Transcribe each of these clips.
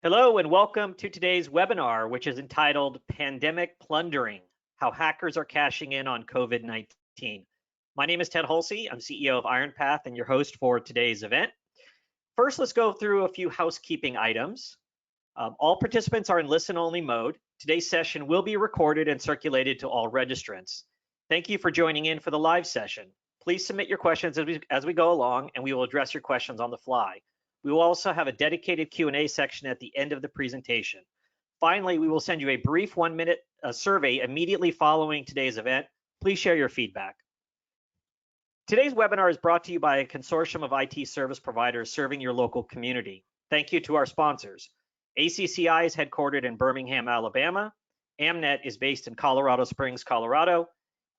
Hello and welcome to today's webinar, which is entitled Pandemic Plundering, How Hackers Are Cashing In on COVID-19. My name is Ted Hulsey. I'm CEO of IronPath and your host for today's event. First, let's go through a few housekeeping items. All participants are in listen-only mode. Today's session will be recorded and circulated to all registrants. Thank you for joining in for the live session. Please submit your questions as we go along, and we will address your questions on the fly. We will also have a dedicated Q&A section at the end of the presentation. Finally, we will send you a brief 1-minute survey immediately following today's event. Please share your feedback. Today's webinar is brought to you by a consortium of IT service providers serving your local community. Thank you to our sponsors. ACCI is headquartered in Birmingham, Alabama. Amnet is based in Colorado Springs, Colorado.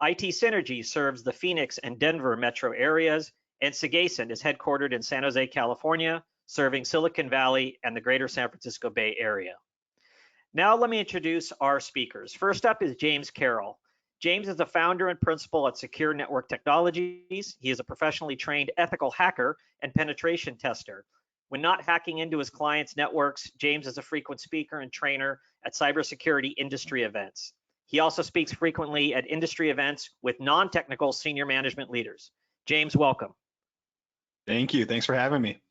IT Synergy serves the Phoenix and Denver metro areas. And Sagacent is headquartered in San Jose, California, serving Silicon Valley and the greater San Francisco Bay Area. Now let me introduce our speakers. First up is James Carroll. James is the founder and principal at Secure Network Technologies. He is a professionally trained ethical hacker and penetration tester. When not hacking into his clients' networks, James is a frequent speaker and trainer at cybersecurity industry events. He also speaks frequently at industry events with non-technical senior management leaders. James, welcome. Thank you. Thanks for having me.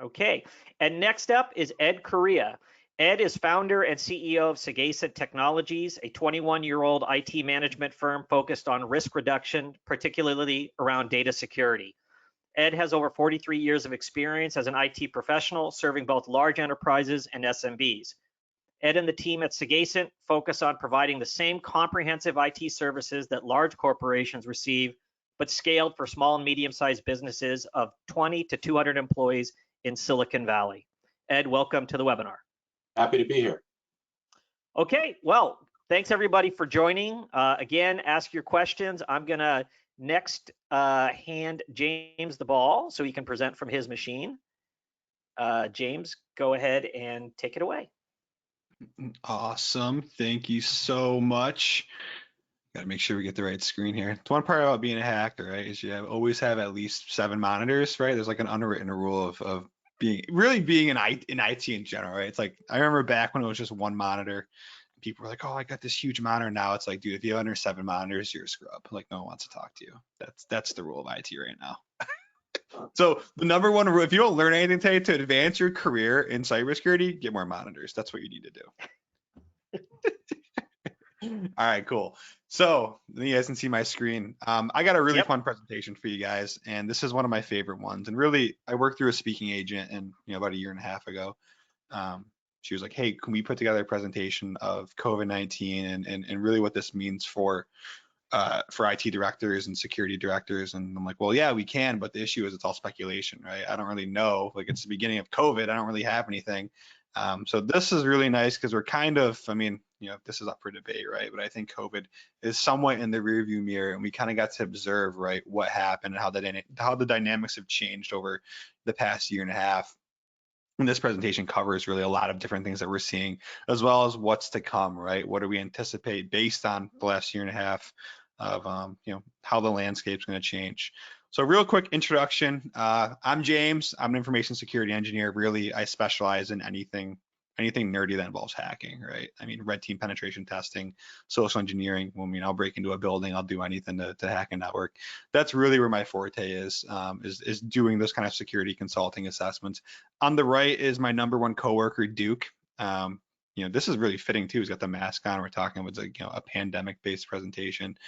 Okay, and next up is Ed Correa. Ed is founder and CEO of Sagacent Technologies, a 21-year-old IT management firm focused on risk reduction, particularly around data security. Ed has over 43 years of experience as an IT professional, serving both large enterprises and SMBs. Ed and the team at Sagacent focus on providing the same comprehensive IT services that large corporations receive, but scaled for small and medium-sized businesses of 20 to 200 employees in Silicon Valley. Ed, welcome to the webinar. Happy to be here. Okay, well, thanks everybody for joining. Again, ask your questions. I'm gonna next hand James the ball so he can present from his machine. James, go ahead and take it away. Awesome. Thank you so much. Got to make sure we get the right screen here. It's one part about being a hacker, right? Is you always have at least 7 monitors, right? There's like an unwritten rule of being in IT in general, right? It's like I remember back when it was just 1 monitor. People were like, "Oh, I got this huge monitor now." It's like, dude, if you have under 7 monitors, you're a scrub. Like no one wants to talk to you. That's the rule of IT right now. So the number one rule, if you don't learn anything today to advance your career in cybersecurity, get more monitors. That's what you need to do. All right, cool. So you guys can see my screen. I got a really fun presentation for you guys, and this is one of my favorite ones. And really, I worked through a speaking agent, and about 1.5 years ago, she was like, "Hey, can we put together a presentation of COVID-19 and really what this means for IT directors and security directors?" And I'm like, "Well, yeah, we can, but the issue is it's all speculation, right? I don't really know. Like it's the beginning of COVID, I don't really have anything." So this is really nice because we're kind of, this is up for debate, right? But I think COVID is somewhat in the rearview mirror, and we kind of got to observe, right, what happened and how the dynamics have changed over the past 1.5 years. And this presentation covers really a lot of different things that we're seeing, as well as what's to come, right? What do we anticipate based on the last 1.5 years of, how the landscape's going to change. So real quick introduction. I'm James. I'm an information security engineer. Really, I specialize in anything nerdy that involves hacking, right? I mean, red team penetration testing, social engineering. I'll break into a building. I'll do anything to hack a network. That's really where my forte is doing this kind of security consulting assessments. On the right is my #1 coworker, Duke. This is really fitting too. He's got the mask on. We're talking about a pandemic-based presentation.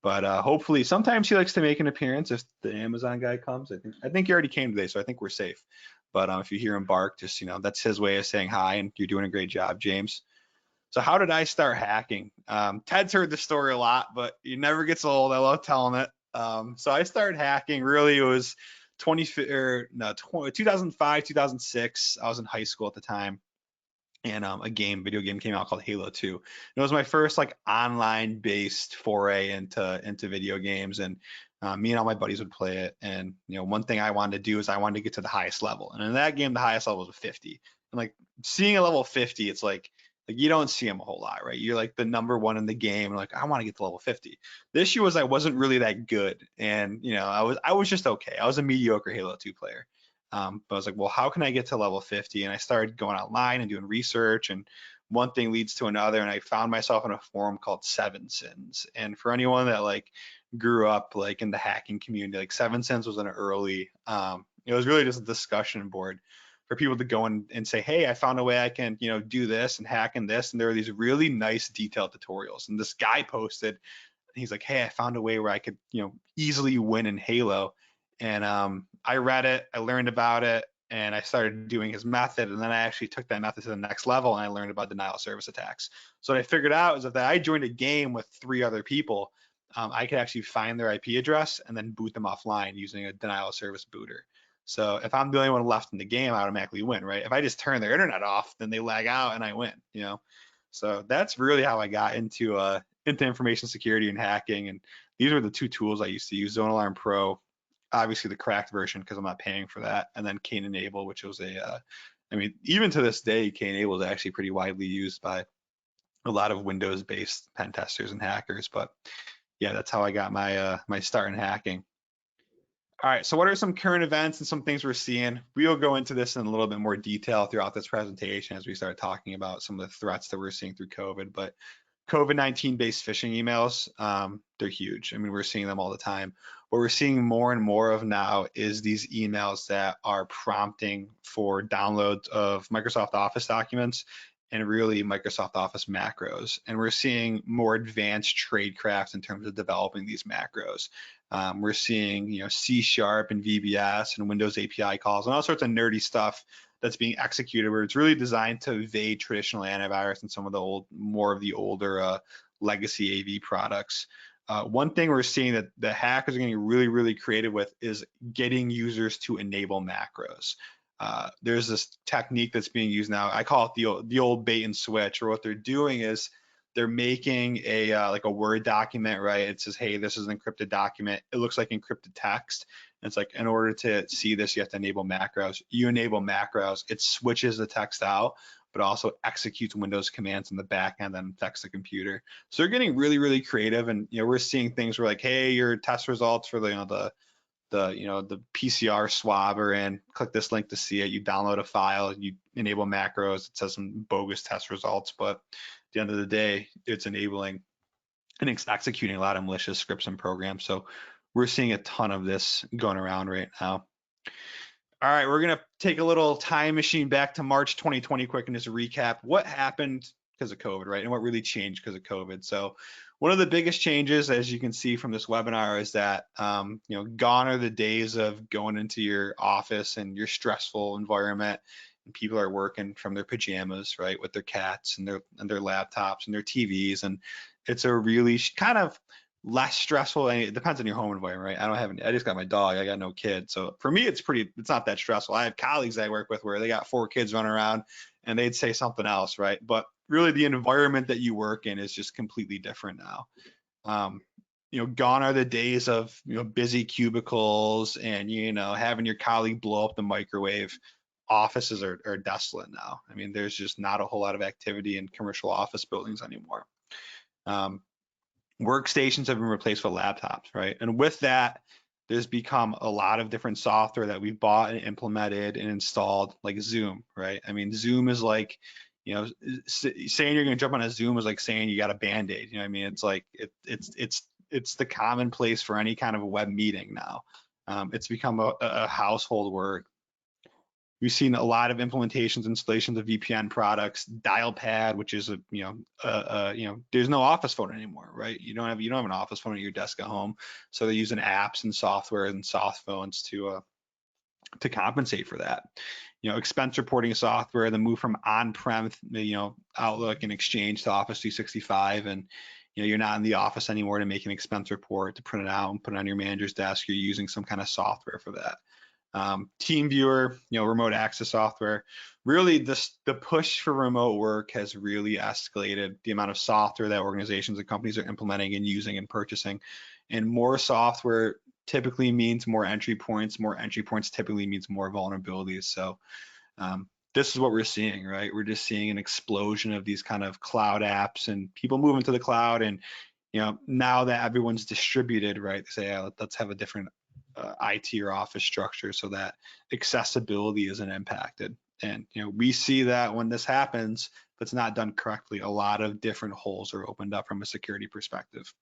But hopefully, sometimes he likes to make an appearance if the Amazon guy comes. I think he already came today, so I think we're safe. But if you hear him bark, just that's his way of saying hi, and you're doing a great job, James. So how did I start hacking? Ted's heard the story a lot, but it never gets old. I love telling it. So I started hacking. Really, it was 2005, 2006. I was in high school at the time. And a video game came out called Halo 2. And it was my first online based foray into video games, and me and all my buddies would play it. And one thing I wanted to do is I wanted to get to the highest level. And in that game, the highest level was a 50. And seeing a level 50, it's like you don't see them a whole lot, right? You're like the #1 in the game, and I want to get to level 50. The issue was I wasn't really that good, and I was just okay. I was a mediocre Halo 2 player. But I was like, well, how can I get to level 50? And I started going online and doing research, and one thing leads to another. And I found myself in a forum called Seven Sins. And for anyone that like grew up like in the hacking community, like Seven Sins was an early, it was really just a discussion board for people to go in and say, hey, I found a way I can, do this and hack in this. And there were these really nice detailed tutorials. And this guy posted, he's like, hey, I found a way where I could, easily win in Halo. And I read it, I learned about it, and I started doing his method. And then I actually took that method to the next level, and I learned about denial of service attacks. So what I figured out is that I joined a game with 3 other people, I could actually find their IP address and then boot them offline using a denial of service booter. So if I'm the only one left in the game, I automatically win, right? If I just turn their internet off, then they lag out and I win, So that's really how I got into information security and hacking. And these were the 2 tools I used to use: Zone Alarm Pro, obviously the cracked version because I'm not paying for that, and then Kane Enable, which was even to this day, Kane Enable is actually pretty widely used by a lot of Windows-based pen testers and hackers. But yeah, that's how I got my start in hacking. All right, so what are some current events and some things we're seeing? We'll go into this in a little bit more detail throughout this presentation as we start talking about some of the threats that we're seeing through COVID. But COVID-19 based phishing emails, they're huge. I mean, we're seeing them all the time. What we're seeing more and more of now is these emails that are prompting for downloads of Microsoft Office documents and really Microsoft Office macros. And we're seeing more advanced tradecraft in terms of developing these macros. We're seeing, C# and VBS and Windows API calls and all sorts of nerdy stuff that's being executed where it's really designed to evade traditional antivirus and some of the more of the older legacy AV products. One thing we're seeing that the hackers are getting really, really creative with is getting users to enable macros. There's this technique that's being used now. I call it the old bait and switch, or what they're doing is they're making like a Word document, right? It says, hey, this is an encrypted document. It looks like encrypted text. And it's like, in order to see this, you have to enable macros. You enable macros, it switches the text out, but also executes Windows commands in the back end that affects the computer. So they're getting really, really creative. And we're seeing things where like, hey, your test results for the PCR swab are in. Click this link to see it. You download a file, you enable macros. It says some bogus test results, but at the end of the day, it's enabling and it's executing a lot of malicious scripts and programs. So we're seeing a ton of this going around right now. All right, we're gonna take a little time machine back to March 2020 quick and just recap what happened because of COVID, right? And what really changed because of COVID. So one of the biggest changes, as you can see from this webinar, is that gone are the days of going into your office and your stressful environment and people are working from their pajamas, right, with their cats and their laptops and their TVs, and it's a really kind of less stressful. And it depends on your home environment, right? I just got my dog. I got no kids, so for me, it's not that stressful. I have colleagues I work with where they got 4 kids running around, and they'd say something else, right? But really, the environment that you work in is just completely different now. Gone are the days of busy cubicles and having your colleague blow up the microwave. Offices are desolate now. I mean, there's just not a whole lot of activity in commercial office buildings anymore. Workstations have been replaced with laptops, right? And with that, there's become a lot of different software that we've bought and implemented and installed, like Zoom, right? I mean, Zoom is like, saying you're going to jump on a Zoom is like saying you got a Band-Aid. You know what I mean? It's like it's the commonplace for any kind of a web meeting now. It's become a household word. We've seen a lot of implementations, installations of VPN products, Dialpad, which is there's no office phone anymore, right? You don't have an office phone at your desk at home, so they're using apps and software and soft phones to compensate for that. Expense reporting software, the move from on-prem, Outlook and Exchange to Office 365, and you're not in the office anymore to make an expense report, to print it out and put it on your manager's desk. You're using some kind of software for that. TeamViewer, remote access software. Really, the push for remote work has really escalated the amount of software that organizations and companies are implementing and using and purchasing. And more software typically means more entry points. More entry points typically means more vulnerabilities. So this is what we're seeing, right? We're just seeing an explosion of these kind of cloud apps and people moving to the cloud. And now that everyone's distributed, right, they say, let's have a different IT or office structure so that accessibility isn't impacted. And we see that when this happens, if it's not done correctly, a lot of different holes are opened up from a security perspective.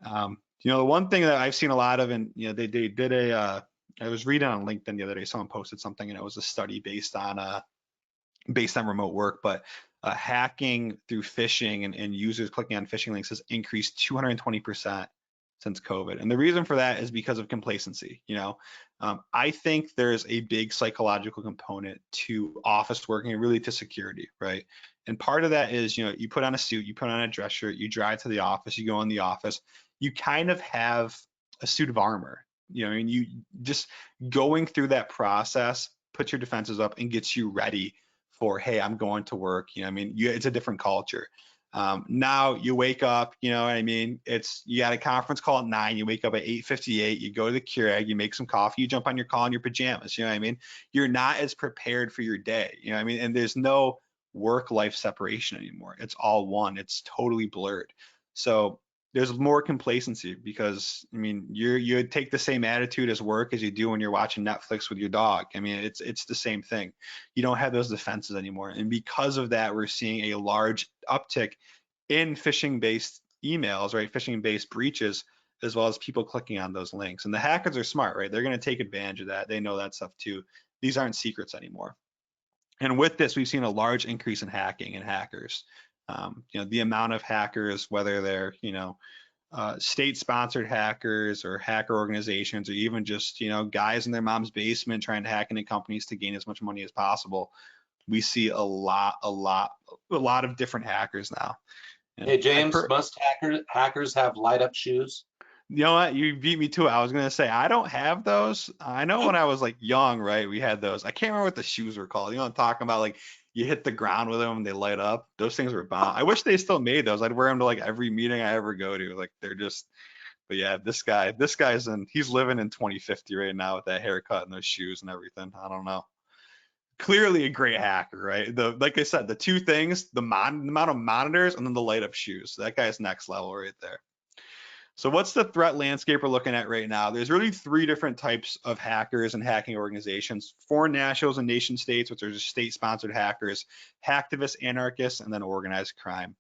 The one thing that I've seen a lot of, and they did I was reading on LinkedIn the other day, someone posted something, and it was a study based on remote work, but hacking through phishing and users clicking on phishing links has increased 220% since COVID. And the reason for that is because of complacency. I think there's a big psychological component to office working and really to security, right? And part of that is, you put on a suit, you put on a dress shirt, you drive to the office, you go in the office, you kind of have a suit of armor. You just going through that process, put your defenses up and gets you ready for, hey, I'm going to work. It's a different culture. Now you wake up, you got a conference call at 9, you wake up at 8:58, you go to the Keurig, you make some coffee, you jump on your call in your pajamas, You're not as prepared for your day, and there's no work-life separation anymore. It's all one, it's totally blurred. So there's more complacency because you take the same attitude as work as you do when you're watching Netflix with your dog. It's the same thing. You don't have those defenses anymore. And because of that, we're seeing a large uptick in phishing-based emails, right? Phishing-based breaches, as well as people clicking on those links. And the hackers are smart, right? They're going to take advantage of that. They know that stuff too. These aren't secrets anymore. And with this, we've seen a large increase in hacking and hackers. The amount of hackers, whether they're, state-sponsored hackers or hacker organizations, or even just, guys in their mom's basement trying to hack into companies to gain as much money as possible. We see a lot of different hackers now. And hey, James, must hackers have light-up shoes? You know what? You beat me to it. I was going to say, I don't have those. I know when I was young, right, we had those. I can't remember what the shoes were called. I'm talking about, you hit the ground with them and they light up. Those things were bomb. I wish they still made those. I'd wear them to every meeting I ever go to. They're just, but yeah, this guy's he's living in 2050 right now with that haircut and those shoes and everything. I don't know. Clearly a great hacker, right? Like I said, the two things, the amount of monitors and then the light up shoes. That guy's next level right there. So what's the threat landscape we're looking at right now? There's really 3 different types of hackers and hacking organizations: foreign nationals and nation states, which are just state-sponsored hackers, hacktivists, anarchists, and then organized crime.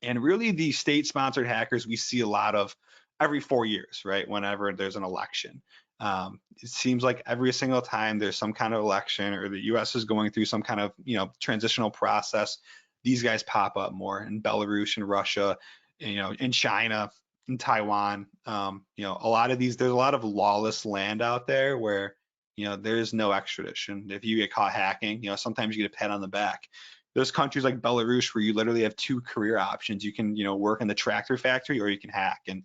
And really these state-sponsored hackers we see a lot of every 4 years, right? Whenever there's an election. It seems like every single time there's some kind of election or the US is going through some kind of, transitional process, these guys pop up more in Belarus and Russia, in China, in Taiwan. A lot of these, there's a lot of lawless land out there where, there's no extradition. If you get caught hacking, sometimes you get a pat on the back. There's countries like Belarus where you literally have 2 career options. You can, work in the tractor factory or you can hack. And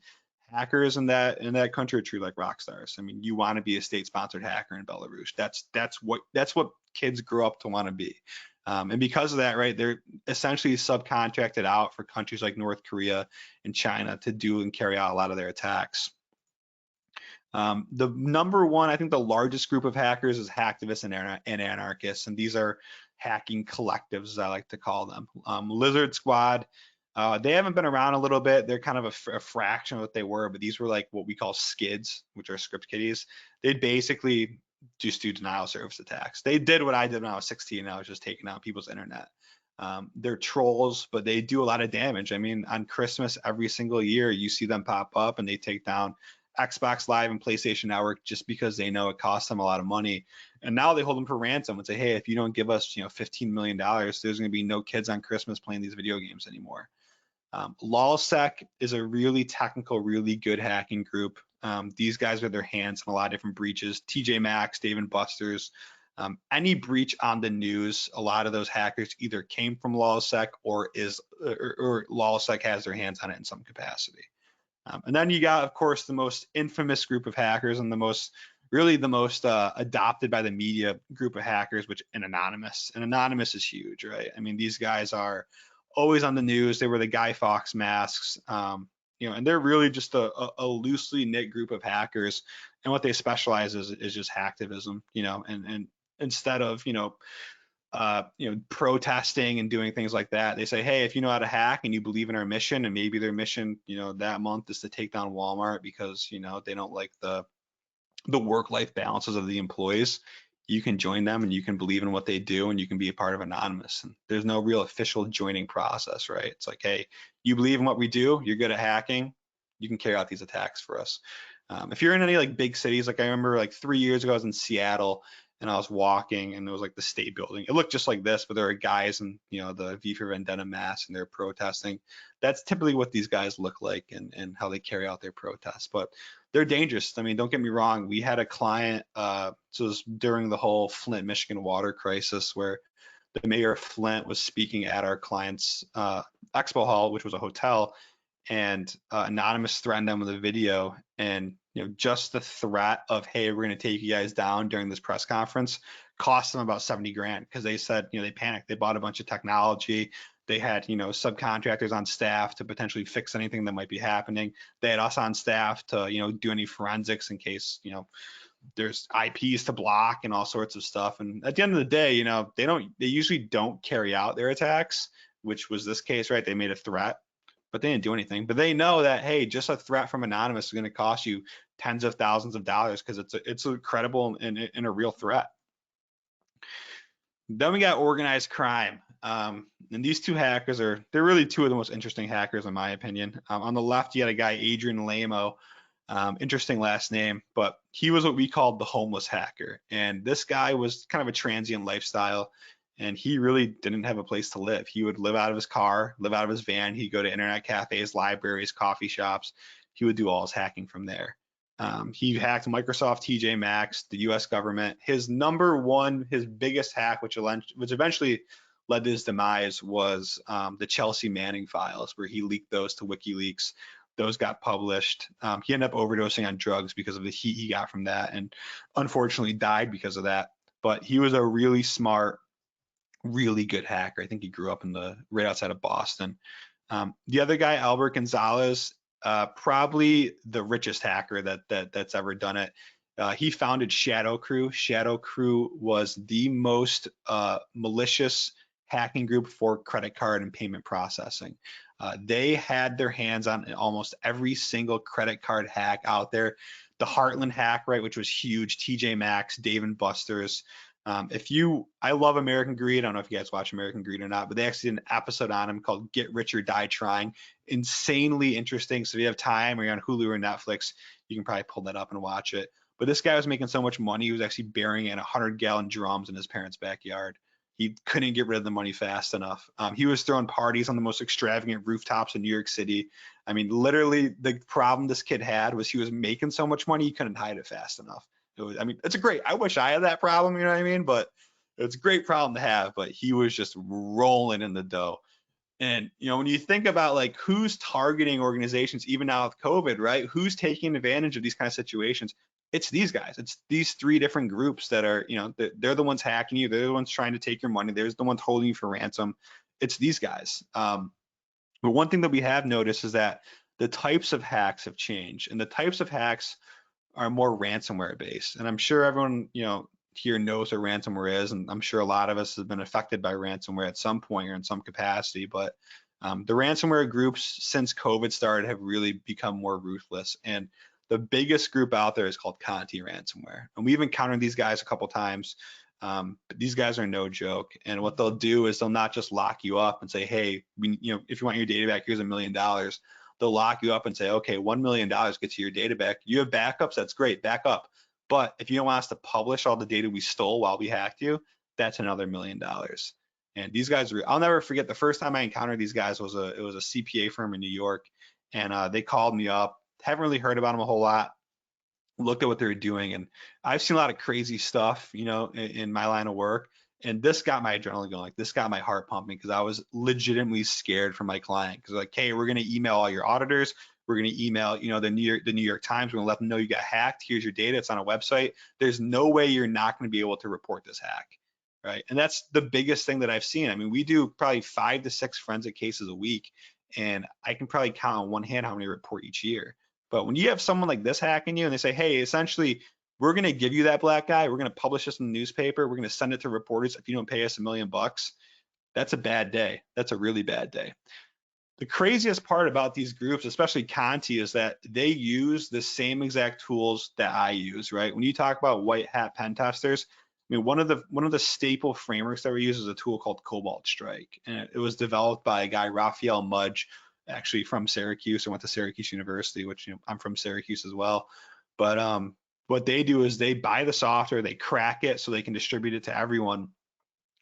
hackers in that country are treated like rock stars. You want to be a state-sponsored hacker in Belarus. That's what kids grow up to want to be. And because of that, right, they're essentially subcontracted out for countries like North Korea and China to do and carry out a lot of their attacks. The number one, I think the largest group of hackers is hacktivists and anarchists, and these are hacking collectives, as I like to call them. Lizard Squad, they haven't been around a little bit. They're kind of a fraction of what they were, but these were what we call skids, which are script kiddies. They basically just do denial of service attacks. They did what I did when I was 16, and I was just taking out people's internet. They're trolls, but they do a lot of damage. On Christmas every single year, you see them pop up and they take down Xbox Live and PlayStation Network just because they know it costs them a lot of money. And now they hold them for ransom and say, hey, if you don't give us, $15 million, there's going to be no kids on Christmas playing these video games anymore. LawSec is a really technical, really good hacking group. These guys have their hands in a lot of different breaches. TJ Maxx, Dave & Buster's, any breach on the news, a lot of those hackers either came from LawSec or LawSec has their hands on it in some capacity. And then you got, of course, the most infamous group of hackers and the most adopted by the media group of hackers, which is Anonymous. And Anonymous is huge, right? These guys are always on the news. They were the Guy Fawkes masks, and they're really just a loosely knit group of hackers. And what they specialize is just hacktivism, and instead of, protesting and doing things like that, they say, hey, if you know how to hack and you believe in our mission, and maybe their mission, that month is to take down Walmart because, they don't like the the work-life balances of the employees, you can join them and you can believe in what they do and you can be a part of Anonymous. And there's no real official joining process, right? It's like, hey, you believe in what we do, you're good at hacking, you can carry out these attacks for us. If you're in any like big cities, like I remember like 3 years ago, I was in Seattle and I was walking and it was like the state building. It looked just like this, but there were guys in, you know, the V for Vendetta mask and they're protesting. That's typically what these guys look like and how they carry out their protests. But they're dangerous. I mean, don't get me wrong. We had a client, so it was during the whole Flint, Michigan water crisis where the mayor of Flint was speaking at our client's expo hall, which was a hotel, and Anonymous threatened them with a video. And you know, just the threat of, hey, we're going to take you guys down during this press conference cost them about 70 grand because they said, you know, they panicked. They bought a bunch of technology. They had, you know, subcontractors on staff to potentially fix anything that might be happening. They had us on staff to, you know, do any forensics in case, you know, there's IPs to block and all sorts of stuff. And at the end of the day, you know, they usually don't carry out their attacks, which was this case, right? They made a threat, but they didn't do anything. But they know that, hey, just a threat from Anonymous is going to cost you tens of thousands of dollars because it's a credible and a real threat. Then we got organized crime. And these two hackers they're really two of the most interesting hackers in my opinion. On the left, you got a guy, Adrian Lamo, interesting last name, but he was what we called the homeless hacker. And this guy was kind of a transient lifestyle and he really didn't have a place to live. He would live out of his car, live out of his van. He'd go to internet cafes, libraries, coffee shops. He would do all his hacking from there. He hacked Microsoft, TJ Maxx, the US government. His biggest hack, which eventually led to his demise, was the Chelsea Manning files, where he leaked those to WikiLeaks. Those got published. He ended up overdosing on drugs because of the heat he got from that, and unfortunately died because of that. But he was a really smart, really good hacker. I think he grew up right outside of Boston. The other guy, Albert Gonzalez, probably the richest hacker that's ever done it. He founded Shadow Crew. Shadow Crew was the most malicious hacking group for credit card and payment processing. They had their hands on almost every single credit card hack out there. The Heartland hack, right, which was huge. TJ Maxx, Dave and Buster's. I love American Greed. I don't know if you guys watch American Greed or not, but they actually did an episode on him called Get Rich or Die Trying. Insanely interesting. So if you have time or you're on Hulu or Netflix, you can probably pull that up and watch it. But this guy was making so much money, he was actually burying it in 100-gallon drums in his parents' backyard. He couldn't get rid of the money fast enough. He was throwing parties on the most extravagant rooftops in New York City. I mean, literally the problem this kid had was he was making so much money, he couldn't hide it fast enough. I wish I had that problem, you know what I mean? But it's a great problem to have, but he was just rolling in the dough. And, you know, when you think about like who's targeting organizations, even now with COVID, right? Who's taking advantage of these kind of situations? It's these guys. It's these three different groups that are, you know, they're the ones hacking you. They're the ones trying to take your money. They're the ones holding you for ransom. It's these guys. But one thing that we have noticed is that the types of hacks have changed, and the types of hacks are more ransomware based. And I'm sure everyone, you know, here knows what ransomware is, and I'm sure a lot of us have been affected by ransomware at some point or in some capacity. But the ransomware groups since COVID started have really become more ruthless. And the biggest group out there is called Conti ransomware. And we've encountered these guys a couple times. But these guys are no joke. And what they'll do is they'll not just lock you up and say, hey, you know, if you want your data back, here's $1 million. They'll lock you up and say, okay, $1 million gets you your data back. You have backups, that's great, back up. But if you don't want us to publish all the data we stole while we hacked you, that's another $1 million. And these guys, I'll never forget the first time I encountered these guys it was a CPA firm in New York, and they called me up. Haven't really heard about them a whole lot. Looked at what they were doing, and I've seen a lot of crazy stuff, you know, in my line of work. And this got my adrenaline going. Like, this got my heart pumping because I was legitimately scared for my client. Because like, hey, we're going to email all your auditors. We're going to email, you know, the New York Times. We're going to let them know you got hacked. Here's your data. It's on a website. There's no way you're not going to be able to report this hack, right? And that's the biggest thing that I've seen. I mean, we do probably 5 to 6 forensic cases a week, and I can probably count on one hand how many report each year. But when you have someone like this hacking you and they say, hey, essentially, we're going to give you that black guy. We're going to publish this in the newspaper. We're going to send it to reporters if you don't pay us $1 million. That's a bad day. That's a really bad day. The craziest part about these groups, especially Conti, is that they use the same exact tools that I use, right? When you talk about white hat pen testers, I mean, one of the staple frameworks that we use is a tool called Cobalt Strike, and it was developed by a guy, Raphael Mudge, actually from Syracuse. I went to Syracuse University, which, you know, I'm from Syracuse as well. But what they do is they buy the software, they crack it so they can distribute it to everyone,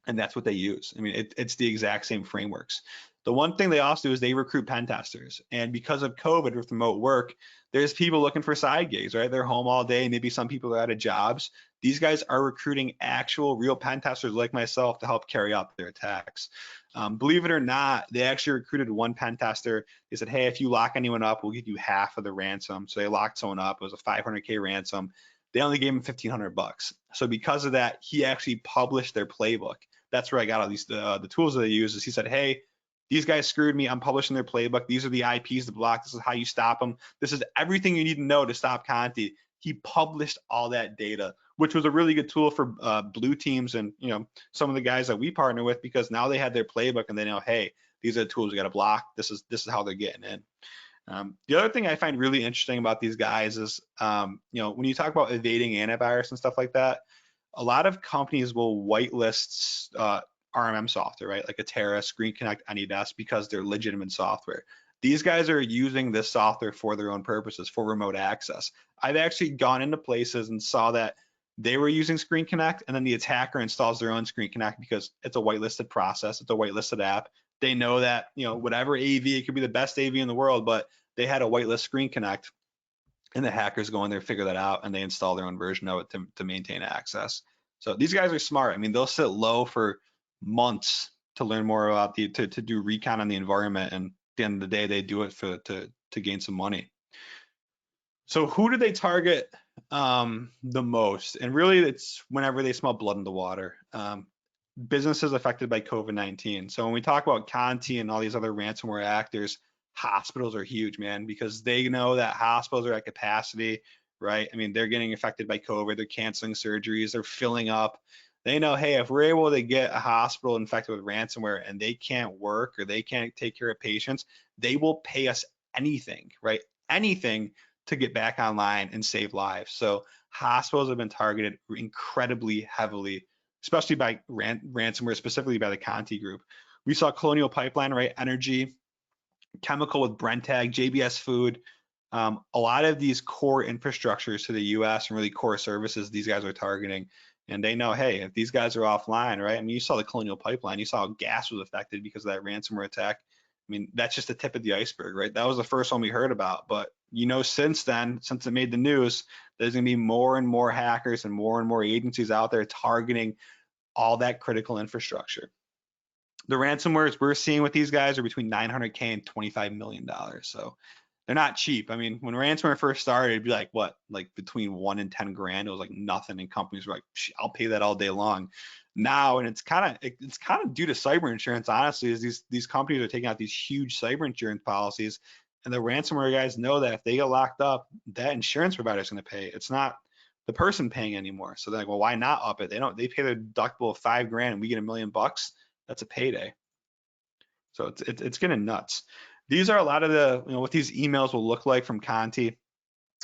and that's what they use. I mean, it's the exact same frameworks. The one thing they also do is they recruit pen testers. And because of COVID with remote work, there's people looking for side gigs, right? They're home all day. Maybe some people are out of jobs. These guys are recruiting actual real pen testers like myself to help carry out their attacks. Believe it or not, they actually recruited one pen tester. They said, hey, if you lock anyone up, we'll give you half of the ransom. So they locked someone up. It was a $500K ransom. They only gave him $1,500. So because of that, he actually published their playbook. That's where I got all these the tools that they use. Is he said, hey, these guys screwed me. I'm publishing their playbook. These are the IPs to block. This is how you stop them. This is everything you need to know to stop Conti. He published all that data, which was a really good tool for blue teams and, you know, some of the guys that we partner with, because now they have their playbook and they know, hey, these are the tools we got to block. This is how they're getting in. The other thing I find really interesting about these guys is, you know, when you talk about evading antivirus and stuff like that, a lot of companies will whitelist RMM software, right? Like a Terra, Screen Connect, AnyDesk, because they're legitimate software. These guys are using this software for their own purposes, for remote access. I've actually gone into places and saw that they were using Screen Connect, and then the attacker installs their own Screen Connect because it's a whitelisted process, it's a whitelisted app. They know that, you know, whatever AV, it could be the best AV in the world, but they had a whitelist Screen Connect, and the hackers go in there, figure that out, and they install their own version of it to maintain access. So these guys are smart. I mean, they'll sit low for months to learn more about to do recon on the environment, and at the end of the day, they do it to gain some money. So who do they target the most? And really, it's whenever they smell blood in the water. Businesses affected by COVID-19. So when we talk about Conti and all these other ransomware actors, hospitals are huge, man, because they know that hospitals are at capacity, right? I mean, they're getting affected by COVID, they're canceling surgeries, they're filling up. They know, hey, if we're able to get a hospital infected with ransomware and they can't work or they can't take care of patients, they will pay us anything, right? Anything to get back online and save lives. So hospitals have been targeted incredibly heavily, especially by ransomware, specifically by the Conti group. We saw Colonial Pipeline, right? Energy, chemical with Brentag, JBS Food. A lot of these core infrastructures to the US and really core services these guys are targeting. And they know, hey, if these guys are offline, right? I mean, you saw the Colonial Pipeline, you saw how gas was affected because of that ransomware attack. I mean, that's just the tip of the iceberg, right? That was the first one we heard about. But, you know, since then, since it made the news, there's going to be more and more hackers and more agencies out there targeting all that critical infrastructure. The ransomwares we're seeing with these guys are between $900K and $25 million. So they're not cheap. I mean, when ransomware first started, it'd be like what, like between 1 and 10 grand. It was like nothing, and companies were like, I'll pay that all day long. Now, and it's kind of due to cyber insurance, honestly, is these companies are taking out these huge cyber insurance policies, and the ransomware guys know that if they get locked up, that insurance provider is going to pay. It's not the person paying anymore. So they're like, well, why not up it? They pay their deductible of $5 grand and we get $1 million. That's a payday. So it's getting nuts. These are a lot of the, you know, what these emails will look like from Conti.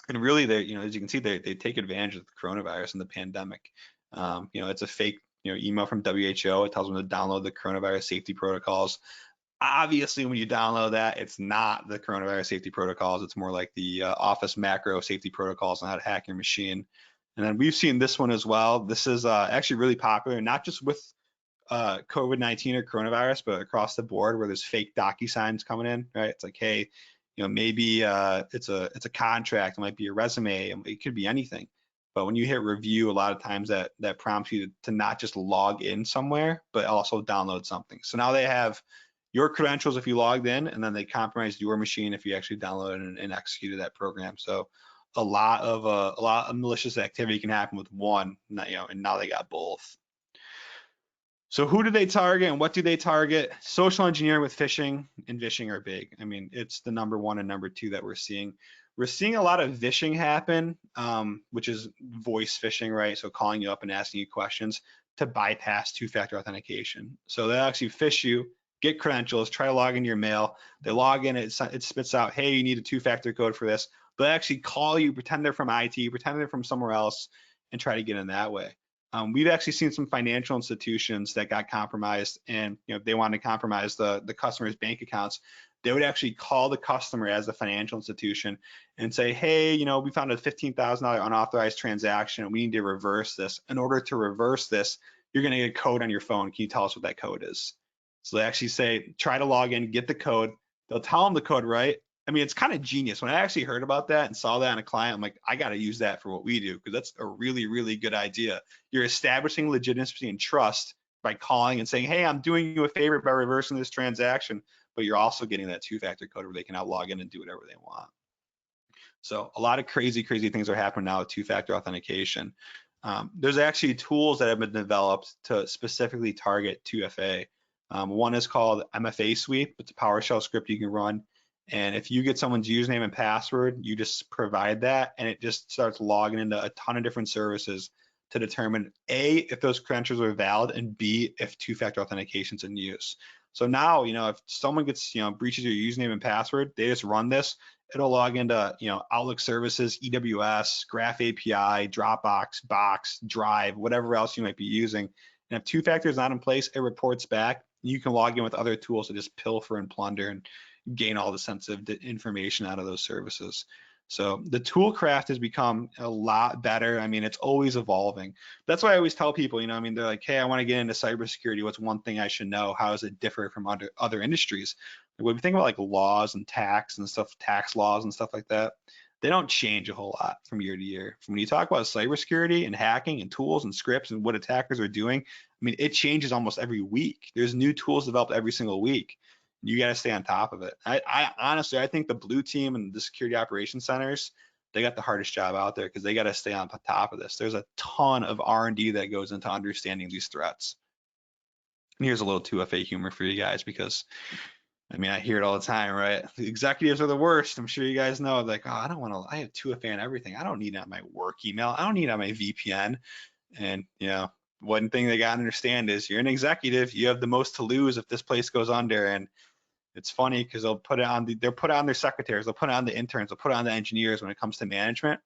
And really, they, you know, as you can see, they take advantage of the coronavirus and the pandemic. You know, it's a fake, you know, email from WHO. It tells them to download the coronavirus safety protocols. Obviously, when you download that, it's not the coronavirus safety protocols. It's more like the Office macro safety protocols on how to hack your machine. And then we've seen this one as well. This is actually really popular, not just with COVID-19 or coronavirus, but across the board, where there's fake DocuSigns coming in, right? It's like, hey, you know, maybe it's a contract, it might be a resume, it could be anything. But when you hit review, a lot of times that prompts you to not just log in somewhere, but also download something. So now they have your credentials if you logged in, and then they compromised your machine if you actually downloaded and executed that program. So a lot of malicious activity can happen with one, you know, and now they got both. So who do they target and what do they target? Social engineering with phishing and vishing are big. I mean, it's the #1 and #2 that we're seeing. We're seeing a lot of vishing happen, which is voice phishing, right? So calling you up and asking you questions to bypass two-factor authentication. So they'll actually phish you, get credentials, try to log into your mail. They log in, it spits out, hey, you need a 2-factor code for this. They'll actually call you, pretend they're from IT, pretend they're from somewhere else, and try to get in that way. We've actually seen some financial institutions that got compromised, and they wanted to compromise the customer's bank accounts. They would actually call the customer as the financial institution and say, hey, we found a $15,000 unauthorized transaction, and we need to reverse this. In order to reverse this, you're going to get a code on your phone. Can you tell us what that code is? So they actually say, try to log in, get the code. They'll tell them the code, right? I mean, it's kind of genius. When I actually heard about that and saw that on a client, I'm like, I got to use that for what we do, because that's a really, really good idea. You're establishing legitimacy and trust by calling and saying, hey, I'm doing you a favor by reversing this transaction, but you're also getting that 2-factor code where they can now log in and do whatever they want. So a lot of crazy things are happening now with 2-factor authentication. There's actually tools that have been developed to specifically target 2FA. One is called Mfa Sweep. It's a PowerShell script you can run. And if you get someone's username and password, you just provide that, and it just starts logging into a ton of different services to determine A, if those credentials are valid, and B, if 2-factor authentication is in use. So now, if someone gets, breaches your username and password, they just run this. It'll log into, Outlook services, EWS, Graph API, Dropbox, Box, Drive, whatever else you might be using. And if 2-factor is not in place, it reports back. You can log in with other tools to just pilfer and plunder and gain all the sensitive information out of those services. So the tool craft has become a lot better. I mean, it's always evolving. That's why I always tell people, they're like, hey, I want to get into cybersecurity. What's one thing I should know? How does it differ from other industries? When we think about like laws and tax laws and stuff like that, they don't change a whole lot from year to year. When you talk about cybersecurity and hacking and tools and scripts and what attackers are doing, I mean, it changes almost every week. There's new tools developed every single week. You got to stay on top of it. I honestly, I think the blue team and the security operations centers, they got the hardest job out there, because they got to stay on top of this. There's a ton of R&D that goes into understanding these threats. And here's a little 2FA humor for you guys, because I mean, I hear it all the time, right? The executives are the worst. I'm sure you guys know, like, oh, I have 2FA on everything. I don't need it on my work email. I don't need it on my VPN. And, one thing they got to understand is you're an executive. You have the most to lose if this place goes under. And it's funny because they'll put it on their secretaries, they'll put it on the interns, they'll put it on the engineers. When it comes to management,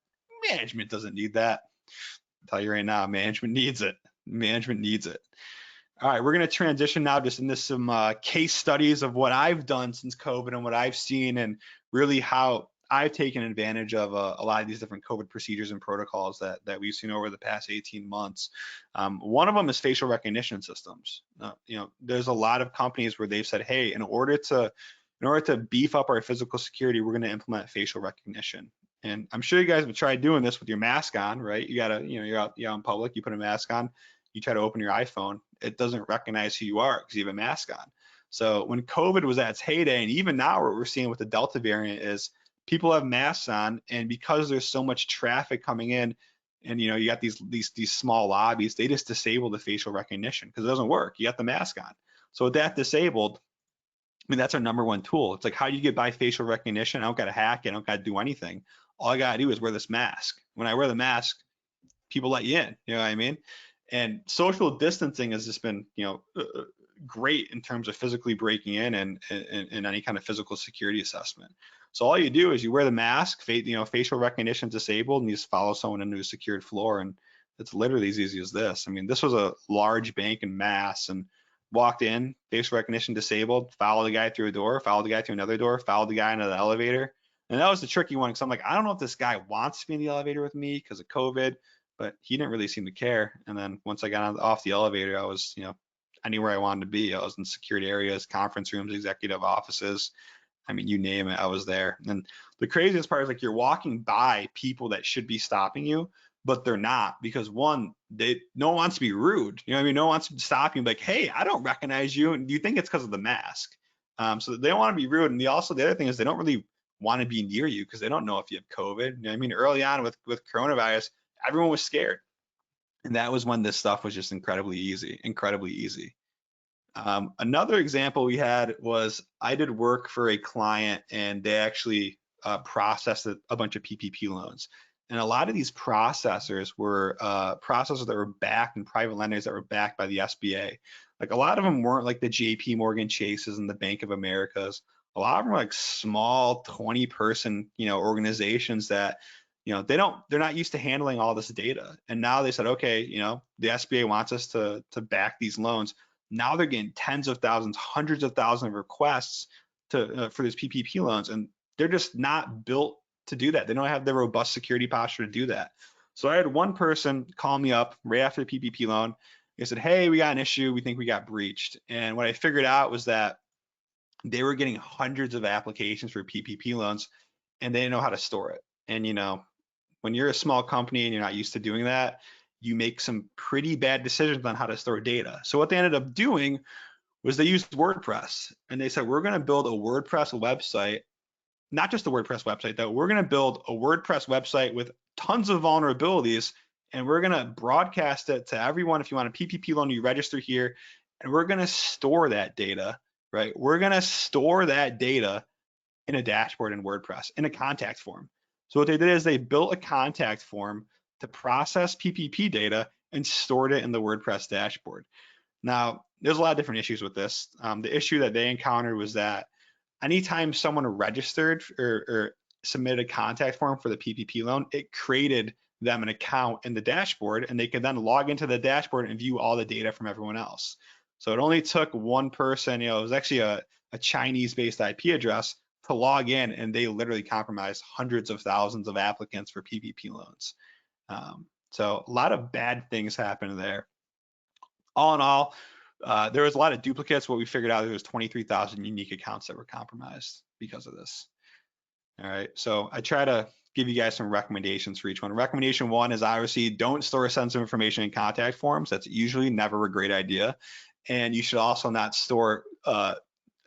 management doesn't need that. I'll tell you right now, management needs it. Management needs it. All right, we're going to transition now just into some case studies of what I've done since COVID and what I've seen, and really how I've taken advantage of a lot of these different COVID procedures and protocols that we've seen over the past 18 months. One of them is facial recognition systems. There's a lot of companies where they've said, hey, in order to beef up our physical security, we're going to implement facial recognition. And I'm sure you guys have tried doing this with your mask on, right? You gotta, you're out in public, you put a mask on, you try to open your iPhone, it doesn't recognize who you are because you have a mask on. So when COVID was at its heyday, and even now what we're seeing with the Delta variant is people have masks on, and because there's so much traffic coming in, and you got these small lobbies, they just disable the facial recognition because it doesn't work. You got the mask on. So with that disabled, I mean, that's our number one tool. It's like, how do you get by facial recognition? I don't got to hack it. I don't got to do anything. All I got to do is wear this mask. When I wear the mask, people let you in. You know what I mean? And social distancing has just been, great in terms of physically breaking in and any kind of physical security assessment. So all you do is you wear the mask, facial recognition disabled, and you just follow someone into a secured floor. And it's literally as easy as this. I mean, this was a large bank in Mass, and walked in, facial recognition disabled, followed the guy through a door, followed the guy through another door, followed the guy into the elevator. And that was the tricky one, because I'm like, I don't know if this guy wants to be in the elevator with me because of COVID, but he didn't really seem to care. And then once I got off the elevator, I was, anywhere I wanted to be. I was in security areas, conference rooms, executive offices. I mean, you name it, I was there. And the craziest part is, like, you're walking by people that should be stopping you, but they're not, because one, no one wants to be rude. You know what I mean? No one wants to stop you and be like, hey, I don't recognize you. And you think it's because of the mask. So they don't want to be rude. And the other thing is, they don't really want to be near you because they don't know if you have COVID. You know what I mean? Early on with coronavirus, everyone was scared. And that was when this stuff was just incredibly easy. Another example we had was, I did work for a client, and they actually processed a bunch of PPP loans. And a lot of these processors were processors that were backed and private lenders that were backed by the SBA. Like a lot of them weren't like the JP Morgan Chases and the Bank of Americas. A lot of them were like small 20-person, organizations that, they're not used to handling all this data. And now they said, okay, the SBA wants us to back these loans. Now they're getting tens of thousands, hundreds of thousands of requests for these PPP loans, and they're just not built to do that. They don't have the robust security posture to do that. So I had one person call me up right after the PPP loan. They said, hey, we got an issue. We think we got breached. And what I figured out was that they were getting hundreds of applications for PPP loans, and they didn't know how to store it. And, when you're a small company and you're not used to doing that, you make some pretty bad decisions on how to store data. So what they ended up doing was they used WordPress, and they said, we're going to build a WordPress website, not just a WordPress website though, we're going to build a WordPress website with tons of vulnerabilities, and we're going to broadcast it to everyone. If you want a PPP loan, you register here, and we're going to store that data, right? We're going to store that data in a dashboard in WordPress in a contact form. So what they did is they built a contact form to process PPP data and stored it in the WordPress dashboard. Now, there's a lot of different issues with this. The issue that they encountered was that anytime someone registered or submitted a contact form for the PPP loan, it created them an account in the dashboard, and they could then log into the dashboard and view all the data from everyone else. So it only took one person, it was actually a Chinese-based IP address to log in, and they literally compromised hundreds of thousands of applicants for PPP loans. So a lot of bad things happened there. All in all, there was a lot of duplicates. What we figured out, there was 23,000 unique accounts that were compromised because of this. All right, so I try to give you guys some recommendations for each one. Recommendation one is obviously don't store sensitive information in contact forms. That's usually never a great idea. And you should also not store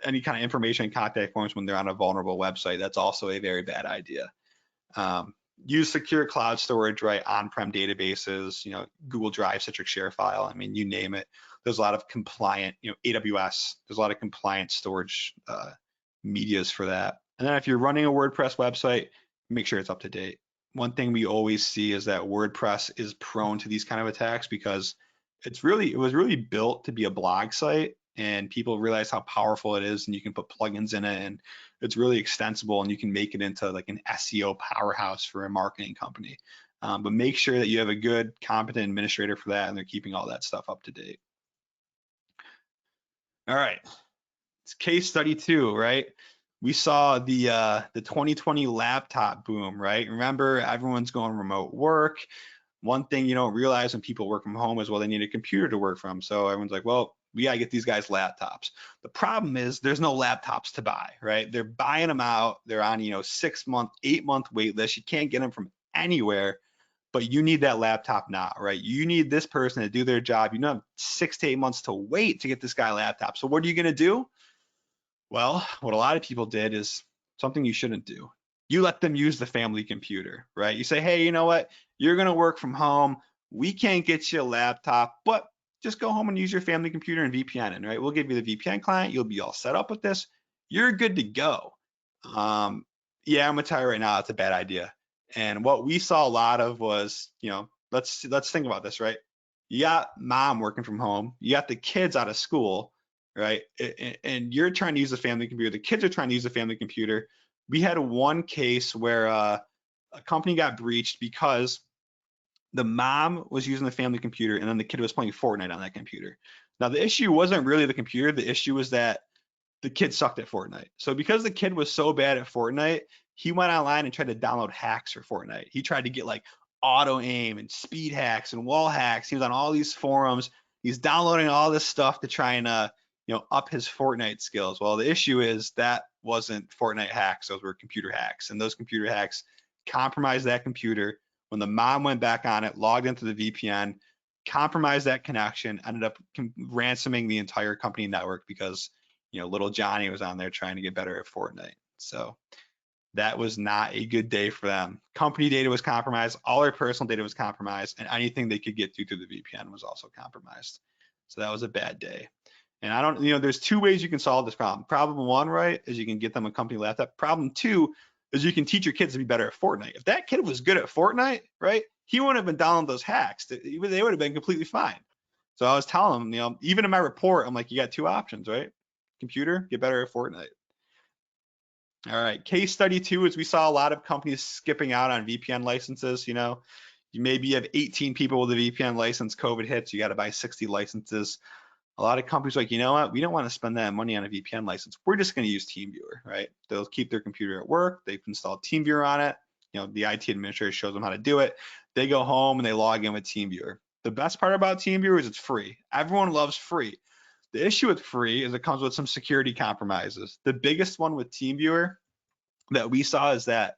any kind of information in contact forms when they're on a vulnerable website. That's also a very bad idea. Use secure cloud storage, right? On-prem databases, Google Drive, Citrix ShareFile. I mean, you name it. There's a lot of compliant, AWS. There's a lot of compliant storage medias for that. And then if you're running a WordPress website, make sure it's up to date. One thing we always see is that WordPress is prone to these kind of attacks because it was really built to be a blog site, and people realize how powerful it is, and you can put plugins in it, and it's really extensible, and you can make it into like an SEO powerhouse for a marketing company. But make sure that you have a good, competent administrator for that, and they're keeping all that stuff up to date. All right, it's case study 2, right? We saw the 2020 laptop boom, right? Remember, everyone's going remote work. One thing you don't realize when people work from home is, well, they need a computer to work from. So everyone's like, well, we gotta get these guys laptops. The problem is there's no laptops to buy, right? They're buying them out. They're on, 6-month, 8-month wait list. You can't get them from anywhere, but you need that laptop now, right? You need this person to do their job. You don't have 6 to 8 months to wait to get this guy a laptop. So what are you gonna do? Well, what a lot of people did is something you shouldn't do. You let them use the family computer, right? You say, hey, you know what? You're gonna work from home. We can't get you a laptop, but just go home and use your family computer and VPN in, right? We'll give you the VPN client. You'll be all set up with this. You're good to go. Yeah, I'm gonna tell you right now, it's a bad idea. And what we saw a lot of was, let's think about this, right? You got mom working from home. You got the kids out of school, right? And you're trying to use the family computer. The kids are trying to use the family computer. We had one case where a company got breached because the mom was using the family computer and then the kid was playing Fortnite on that computer. Now, the issue wasn't really the computer. The issue was that the kid sucked at Fortnite. So because the kid was so bad at Fortnite, he went online and tried to download hacks for Fortnite. He tried to get like auto aim and speed hacks and wall hacks. He was on all these forums. He's downloading all this stuff to try and up his Fortnite skills. Well, the issue is that wasn't Fortnite hacks. Those were computer hacks. And those computer hacks compromised that computer. When the mom went back on it, logged into the VPN, compromised that connection, ended up ransoming the entire company network because little Johnny was on there trying to get better at Fortnite. So that was not a good day for them. Company data was compromised, all their personal data was compromised, and anything they could get through the VPN was also compromised. So that was a bad day. And there's 2 ways you can solve this problem. Problem 1, right, is you can get them a company laptop. Problem 2, is you can teach your kids to be better at Fortnite. If that kid was good at Fortnite, right, he wouldn't have been downloading those hacks. They would have been completely fine. So I was telling him, you know, even in my report, I'm like, you got 2 options, right? Computer, get better at Fortnite. All right, case study 2 is we saw a lot of companies skipping out on VPN licenses. You know, you maybe have 18 people with a VPN license, COVID hits, you got to buy 60 licenses. A lot of companies are like, you know what, we don't want to spend that money on a VPN license. We're just going to use TeamViewer, right? They'll keep their computer at work. They've installed TeamViewer on it. You know, the IT administrator shows them how to do it. They go home and they log in with TeamViewer. The best part about TeamViewer is it's free. Everyone loves free. The issue with free is it comes with some security compromises. The biggest one with TeamViewer that we saw is that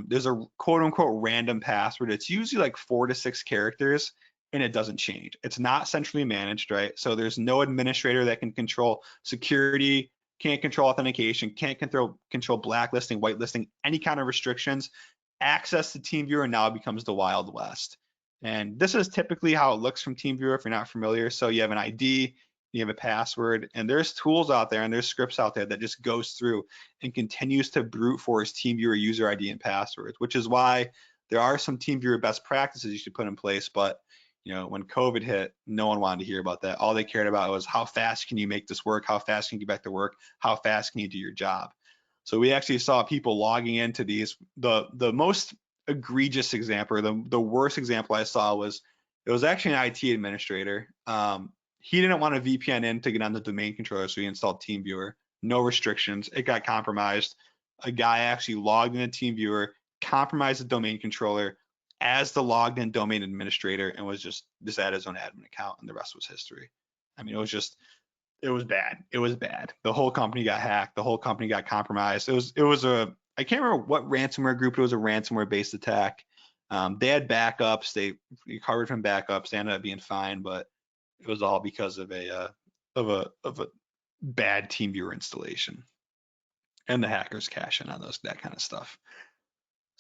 there's a quote unquote random password. It's usually like 4 to 6 characters and it doesn't change. It's not centrally managed, right? So there's no administrator that can control security, can't control authentication, can't control blacklisting, whitelisting, any kind of restrictions. Access to TeamViewer now becomes the Wild West. And this is typically how it looks from TeamViewer if you're not familiar. So you have an ID, you have a password, and there's tools out there and there's scripts out there that just goes through and continues to brute force TeamViewer user ID and passwords, which is why there are some TeamViewer best practices you should put in place. But you know, when COVID hit, no one wanted to hear about that. All they cared about was how fast can you make this work? How fast can you get back to work? How fast can you do your job? So we actually saw people logging into these. The most egregious example, the worst example I saw was, it was actually an IT administrator. He didn't want a VPN in to get on the domain controller, so he installed TeamViewer. No restrictions. It got compromised. A guy actually logged into TeamViewer, compromised the domain controller as the logged in domain administrator, and was just at his own admin account, and the rest was history. I mean, it was bad. It was bad. The whole company got hacked. The whole company got compromised. It was I can't remember what ransomware group. It was a ransomware based attack. They had backups. They recovered from backups. They ended up being fine, but it was all because of a bad TeamViewer installation, and the hackers cash in on that kind of stuff.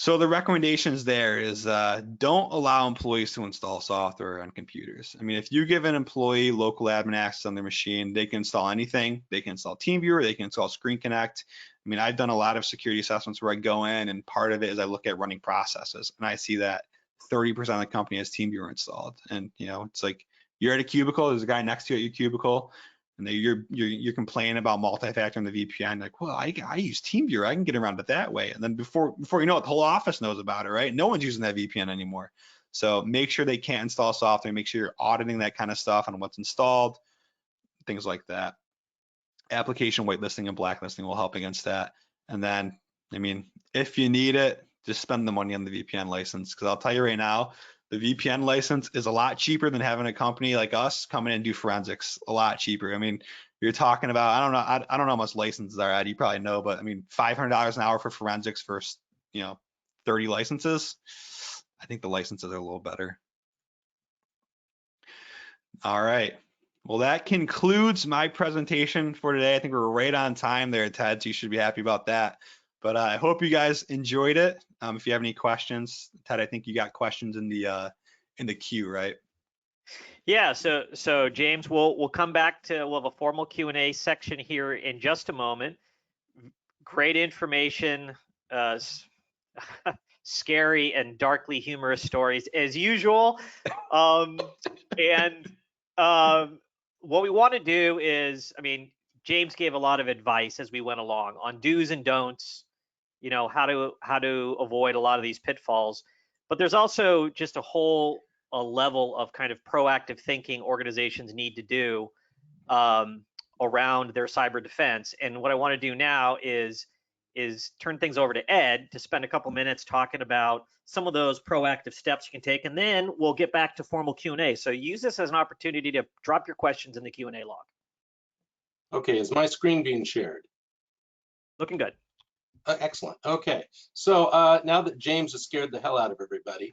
So the recommendations there is don't allow employees to install software on computers. I mean, if you give an employee local admin access on their machine, they can install anything. They can install TeamViewer, they can install Screen Connect. I mean, I've done a lot of security assessments where I go in, and part of it is I look at running processes, and I see that 30% of the company has TeamViewer installed. And you know, it's like you're at a cubicle, there's a guy next to you at your cubicle, and you're complaining about multi-factor in the VPN, like, well, I use TeamViewer, I can get around it that way. And then before you know it, the whole office knows about it, right? No one's using that VPN anymore. So make sure they can't install software, make sure you're auditing that kind of stuff on what's installed, things like that. Application whitelisting and blacklisting will help against that. And then, I mean, if you need it, just spend the money on the VPN license, because I'll tell you right now, the VPN license is a lot cheaper than having a company like us come in and do forensics. A lot cheaper. I mean, you're talking about, I don't know how much licenses are at. You probably know, but I mean, $500 an hour for forensics for, you know, 30 licenses. I think the licenses are a little better. All right. Well, that concludes my presentation for today. I think we're right on time there, Ted, so you should be happy about that. But I hope you guys enjoyed it. If you have any questions, Ted, I think you got questions in the queue, right? Yeah. So James, we'll come back to, we'll have a formal Q&A section here in just a moment. Great information, scary and darkly humorous stories as usual. What we want to do is, I mean, James gave a lot of advice as we went along on do's and don'ts, you know, how to avoid a lot of these pitfalls. But there's also just a level of kind of proactive thinking organizations need to do around their cyber defense. And what I want to do now is turn things over to Ed to spend a couple minutes talking about some of those proactive steps you can take, and then we'll get back to formal Q&A. So use this as an opportunity to drop your questions in the Q&A log. Okay, is my screen being shared? Looking good. Excellent. Okay, so now that James has scared the hell out of everybody,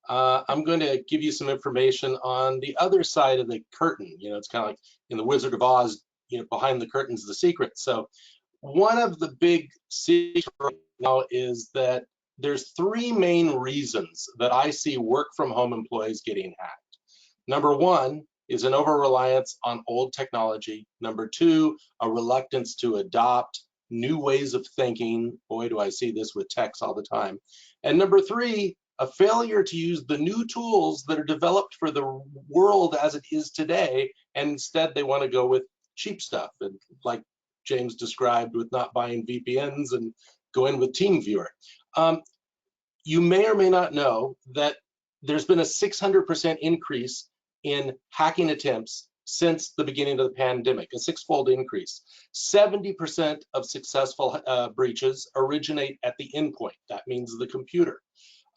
I'm going to give you some information on the other side of the curtain. You know, it's kind of like in the Wizard of Oz, you know, behind the curtain's the secret. So one of the big secrets now is that there's 3 main reasons that I see work from home employees getting hacked. Number 1 is an over-reliance on old technology. Number 2, a reluctance to adopt new ways of thinking. Boy, do I see this with techs all the time. And number three, a failure to use the new tools that are developed for the world as it is today, and instead they want to go with cheap stuff, and like James described with not buying VPNs and going with TeamViewer. You may or may not know that there's been a 600% increase in hacking attempts since the beginning of the pandemic, a 6-fold increase. 70% of successful breaches originate at the endpoint. That means the computer.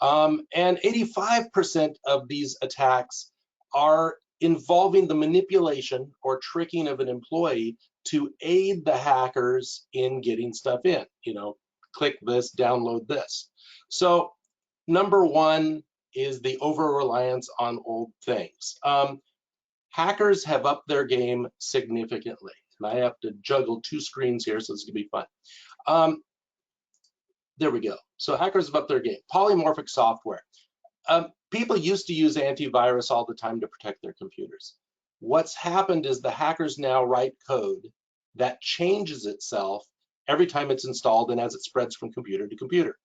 And 85% of these attacks are involving the manipulation or tricking of an employee to aid the hackers in getting stuff in. You know, click this, download this. So number one is the over-reliance on old things. Hackers have upped their game significantly. And I have to juggle 2 screens here, so this is gonna be fun. There we go. So hackers have upped their game. Polymorphic software. People used to use antivirus all the time to protect their computers. What's happened is the hackers now write code that changes itself every time it's installed and as it spreads from computer to computer.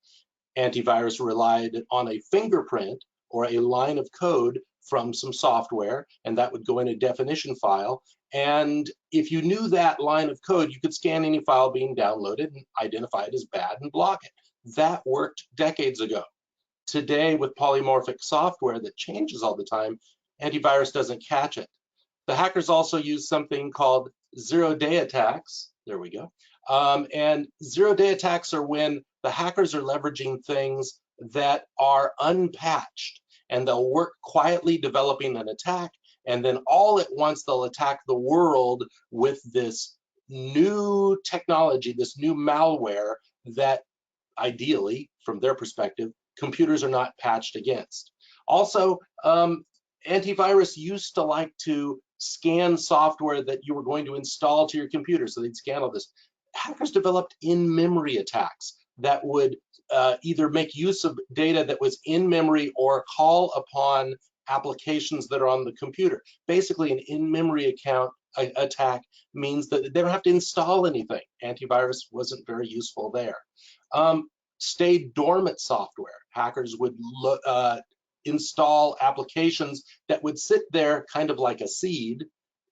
Antivirus relied on a fingerprint or a line of code from some software, and that would go in a definition file. And if you knew that line of code, you could scan any file being downloaded and identify it as bad and block it. That worked decades ago. Today, with polymorphic software that changes all the time, antivirus doesn't catch it. The hackers also use something called zero-day attacks. There we go. And zero-day attacks are when the hackers are leveraging things that are unpatched, and they'll work quietly developing an attack, and then all at once they'll attack the world with this new technology, this new malware that ideally, from their perspective, computers are not patched against. Also, antivirus used to like to scan software that you were going to install to your computer, so they'd scan all this. Hackers developed in-memory attacks that would either make use of data that was in memory or call upon applications that are on the computer. Basically, an in-memory attack means that they don't have to install anything. Antivirus wasn't very useful there. Stay dormant software. Hackers would install applications that would sit there kind of like a seed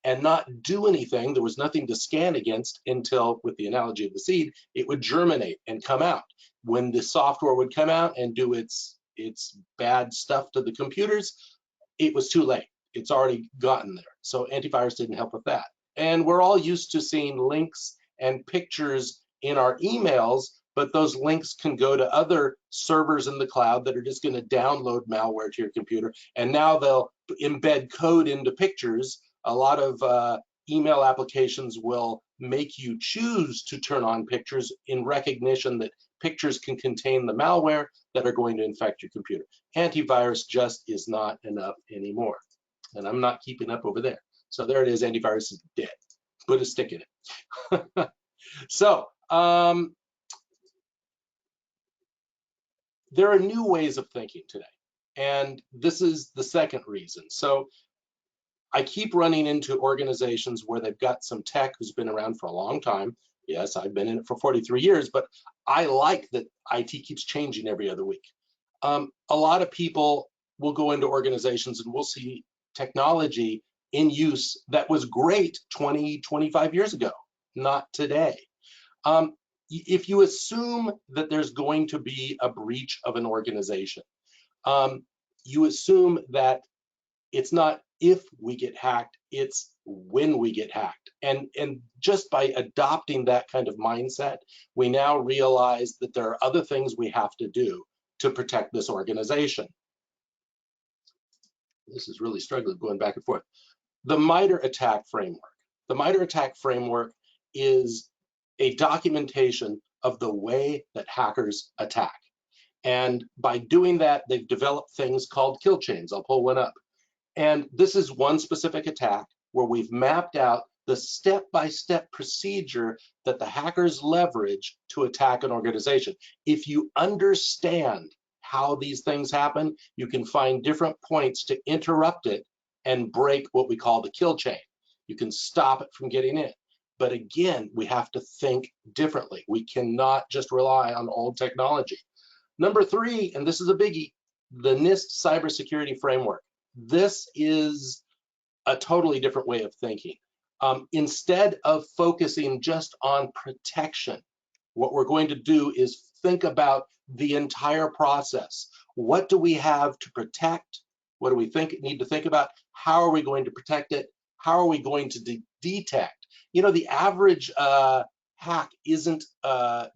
and not do anything. There was nothing to scan against until, with the analogy of the seed, it would germinate and come out. When the software would come out and do its bad stuff to the computers, it was too late. It's already gotten there. So antivirus didn't help with that. And we're all used to seeing links and pictures in our emails, but those links can go to other servers in the cloud that are just going to download malware to your computer. And now they'll embed code into pictures. A lot of email applications will make you choose to turn on pictures in recognition that pictures can contain the malware that are going to infect your computer. Antivirus just is not enough anymore. And I'm not keeping up over there. So there it is, antivirus is dead. Put a stick in it. So there are new ways of thinking today. And this is the second reason. So I keep running into organizations where they've got some tech who's been around for a long time. Yes, I've been in it for 43 years, but I like that IT keeps changing every other week. A lot of people will go into organizations and we'll see technology in use that was great 20, 25 years ago, not today. If you assume that there's going to be a breach of an organization, you assume that it's not if we get hacked, it's when we get hacked. And just by adopting that kind of mindset, we now realize that there are other things we have to do to protect this organization. This is really struggling going back and forth. The Mitre attack framework. The Mitre attack framework is a documentation of the way that hackers attack. And by doing that, they've developed things called kill chains. I'll pull one up. And this is one specific attack where we've mapped out the step-by-step procedure that the hackers leverage to attack an organization. If you understand how these things happen, you can find different points to interrupt it and break what we call the kill chain. You can stop it from getting in. But again, we have to think differently. We cannot just rely on old technology. Number 3, and this is a biggie, the Nist cybersecurity framework. This is a totally different way of thinking. Instead of focusing just on protection, what we're going to do is think about the entire process. What do we have to protect? What do we need to think about? How are we going to protect it? How are we going to detect? You know, the average hack isn't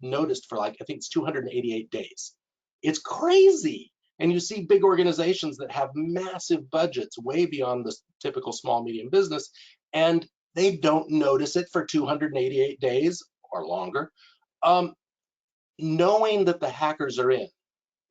noticed for, like, I think it's 288 days. It's crazy. And you see big organizations that have massive budgets way beyond the typical small, medium business, and they don't notice it for 288 days or longer. Knowing that the hackers are in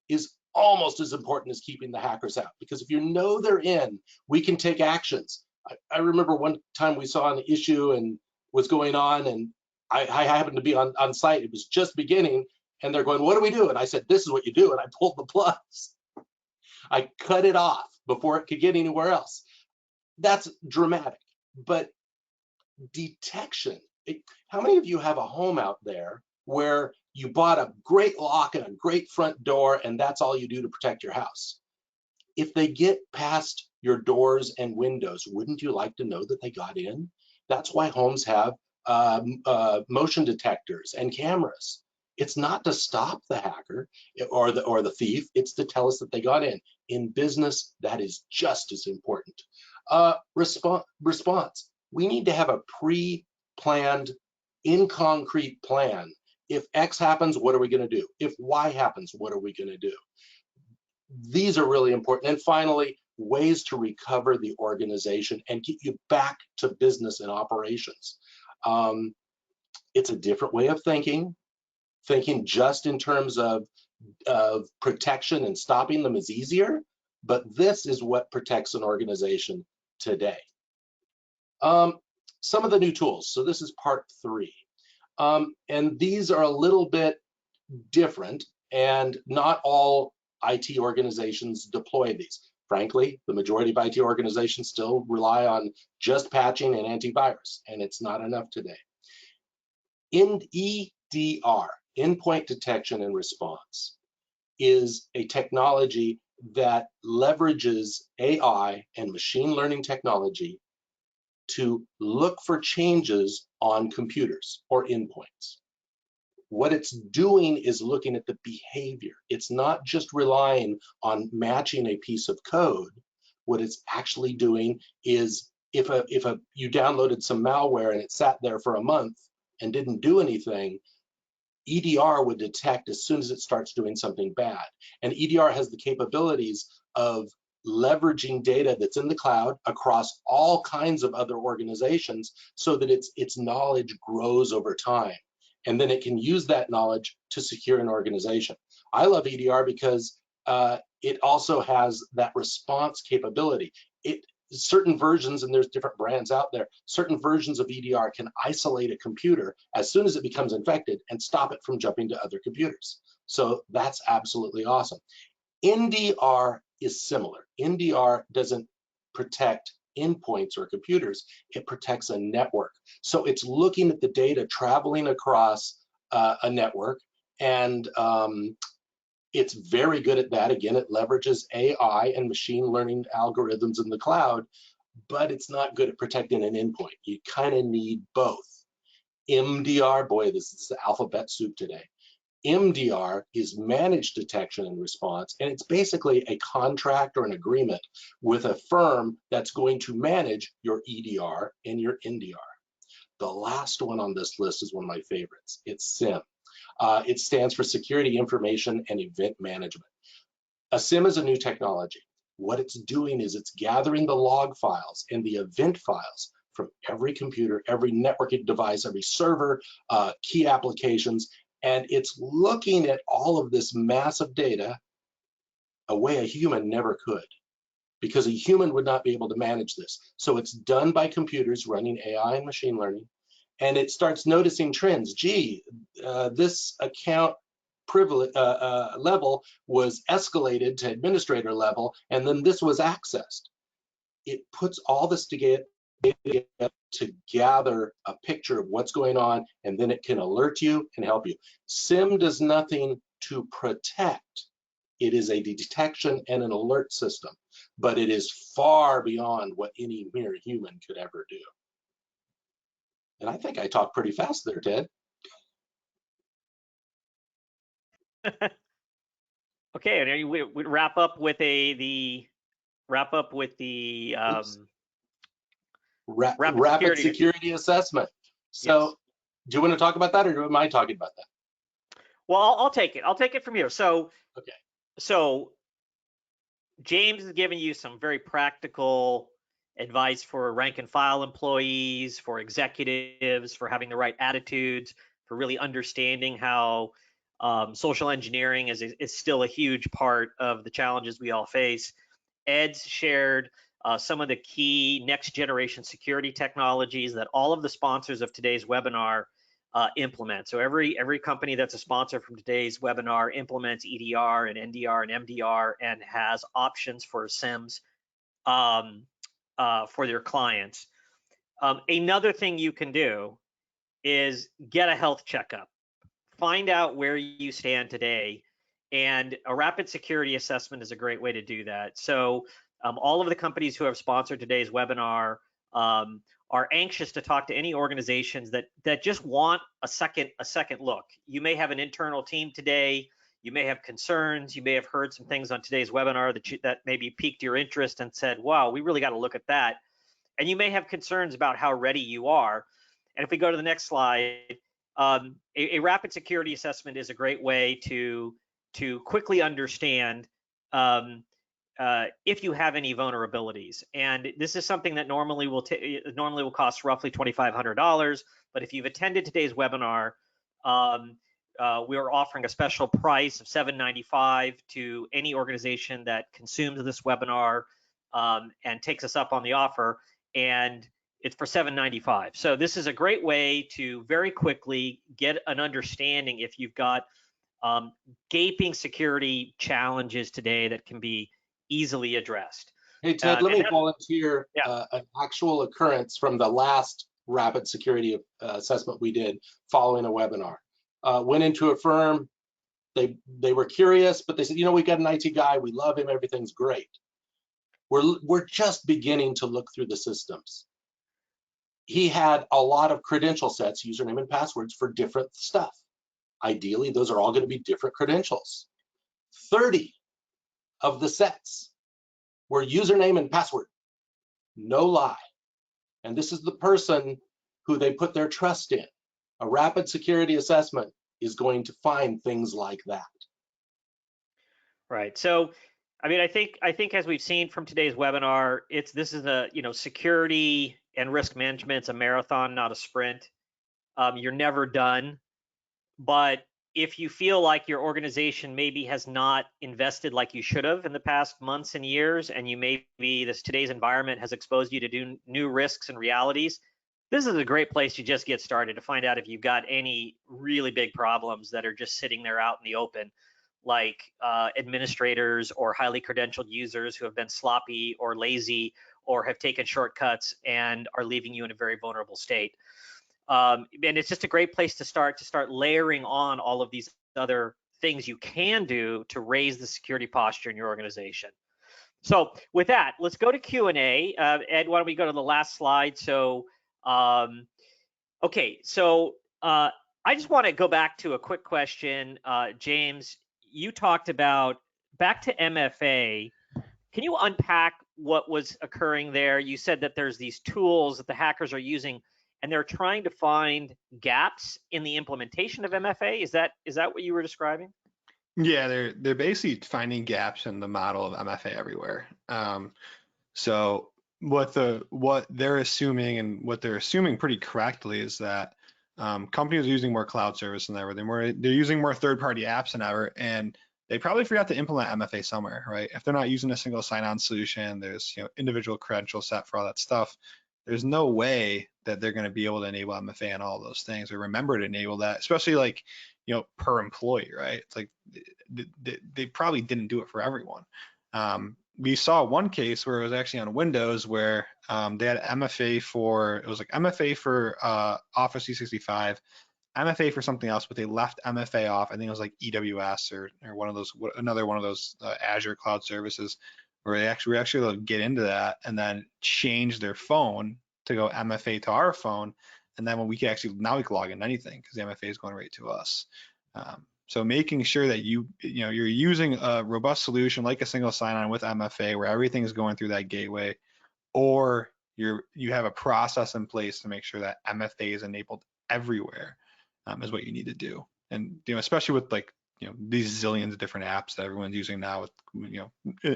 is almost as important as keeping the hackers out, because if you know they're in, we can take actions. I remember one time we saw an issue and was going on, and I happened to be on site. It was just beginning, and they're going, "What do we do?" And I said, "This is what you do." And I pulled the plugs. I cut it off before it could get anywhere else. That's dramatic. But detection, how many of you have a home out there where you bought a great lock and a great front door, and that's all you do to protect your house? If they get past your doors and windows, wouldn't you like to know that they got in? That's why homes have motion detectors and cameras. It's not to stop the hacker or the thief, it's to tell us that they got in. In business, that is just as important. Response. We need to have a pre-planned, in concrete plan. If X happens, what are we going to do? If Y happens, what are we going to do? These are really important. And finally, ways to recover the organization and get you back to business and operations. It's a different way of thinking. Thinking just in terms of protection and stopping them is easier, but this is what protects an organization today. Some of the new tools. So this is part 3. And these are a little bit different, and not all IT organizations deploy these. Frankly, the majority of IT organizations still rely on just patching and antivirus, and it's not enough today. In EDR, Endpoint Detection and Response, is a technology that leverages AI and machine learning technology to look for changes on computers or endpoints. What it's doing is looking at the behavior. It's not just relying on matching a piece of code. What it's actually doing is if you downloaded some malware and it sat there for a month and didn't do anything, EDR would detect as soon as it starts doing something bad. And EDR has the capabilities of leveraging data that's in the cloud across all kinds of other organizations so that its knowledge grows over time. And then it can use that knowledge to secure an organization. I love EDR because it also has that response capability. Certain versions, and there's different brands out there, certain versions of EDR can isolate a computer as soon as it becomes infected and stop it from jumping to other computers. So that's absolutely awesome. NDR is similar. NDR doesn't protect endpoints or computers, it protects a network. So it's looking at the data traveling across a network, and it's very good at that. Again, it leverages AI and machine learning algorithms in the cloud, but it's not good at protecting an endpoint. You kind of need both. MDR, boy, this is alphabet soup today. MDR is managed detection and response, and it's basically a contract or an agreement with a firm that's going to manage your EDR and your NDR. The last one on this list is one of my favorites. It's SIM. It stands for Security Information and Event Management. A SIM is a new technology. What it's doing is it's gathering the log files and the event files from every computer, every networking device, every server, key applications, and it's looking at all of this massive data a way a human never could, because a human would not be able to manage this. So it's done by computers running AI and machine learning, and it starts noticing trends. Gee, this account privilege level was escalated to administrator level, and then this was accessed. It puts all this to gather a picture of what's going on, and then it can alert you and help you. SIM does nothing to protect. It is a detection and an alert system, but it is far beyond what any mere human could ever do. And I think I talked pretty fast there, Ted. Okay, and we wrap up with the rapid security assessment. So, yes. Do you want to talk about that, or am I talking about that? Well, I'll take it. I'll take it from here. So, okay. So, James has given you some very practical advice for rank and file employees, for executives, for having the right attitudes, for really understanding how social engineering is still a huge part of the challenges we all face. Ed's shared some of the key next generation security technologies that all of the sponsors of today's webinar implement. So every company that's a sponsor from today's webinar implements EDR and NDR and MDR and has options for SIMs for their clients. Another thing you can do is get a health checkup. Find out where you stand today, and a rapid security assessment is a great way to do that. So all of the companies who have sponsored today's webinar are anxious to talk to any organizations that just want a second look. You may have an internal team today. You may have concerns. You may have heard some things on today's webinar that maybe piqued your interest and said, wow, we really got to look at that. And you may have concerns about how ready you are. And if we go to the next slide, a rapid security assessment is a great way to quickly understand if you have any vulnerabilities. And this is something that normally will cost roughly $2,500. But if you've attended today's webinar, we are offering a special price of $795 to any organization that consumes this webinar and takes us up on the offer. And it's for $795. So this is a great way to very quickly get an understanding if you've got gaping security challenges today that can be easily addressed. Hey, Ted, let me volunteer an actual occurrence from the last rapid security assessment we did following a webinar. Went into a firm, they were curious, but they said, you know, we got an IT guy, we love him, everything's great. We're just beginning to look through the systems. He had a lot of credential sets, username and passwords for different stuff. Ideally, those are all going to be different credentials. 30 of the sets were username and password. No lie. And this is the person who they put their trust in. A rapid security assessment is going to find things like that. Right. So, I mean, I think as we've seen from today's webinar, this is a, security and risk management's a marathon, not a sprint. You're never done. But if you feel like your organization maybe has not invested like you should have in the past months and years, and today's environment has exposed you to do new risks and realities, this is a great place to just get started to find out if you've got any really big problems that are just sitting there out in the open, like administrators or highly credentialed users who have been sloppy or lazy or have taken shortcuts and are leaving you in a very vulnerable state. And it's just a great place to start layering on all of these other things you can do to raise the security posture in your organization. So with that, let's go to Q&A. Ed, why don't we go to the last slide? So, okay, so I just want to go back to a quick question. James, you talked about back to MFA. Can you unpack what was occurring there? You said that there's these tools that the hackers are using, and they're trying to find gaps in the implementation of MFA. Is that what you were describing? Yeah, they're basically finding gaps in the model of MFA everywhere. So what they're assuming, and what they're assuming pretty correctly, is that companies are using more cloud service than ever. They're using more third-party apps than ever, and they probably forgot to implement MFA somewhere, right? If they're not using a single sign-on solution, there's individual credential set for all that stuff. There's no way that they're going to be able to enable MFA and all those things, or remember to enable that, especially per employee, right? It's like they probably didn't do it for everyone. we saw one case where it was actually on Windows where they had MFA for, it was like MFA for Office 365, MFA for something else, but they left MFA off. I think it was like EWS or one of those, another one of those Azure cloud services, where they actually were actually able to get into that and then change their phone to go MFA to our phone. And then when we can actually, now we can log in anything because the MFA is going right to us. So making sure that you're using a robust solution like a single sign-on with MFA where everything is going through that gateway, or you have a process in place to make sure that MFA is enabled everywhere, is what you need to do. And especially with like these zillions of different apps that everyone's using now, with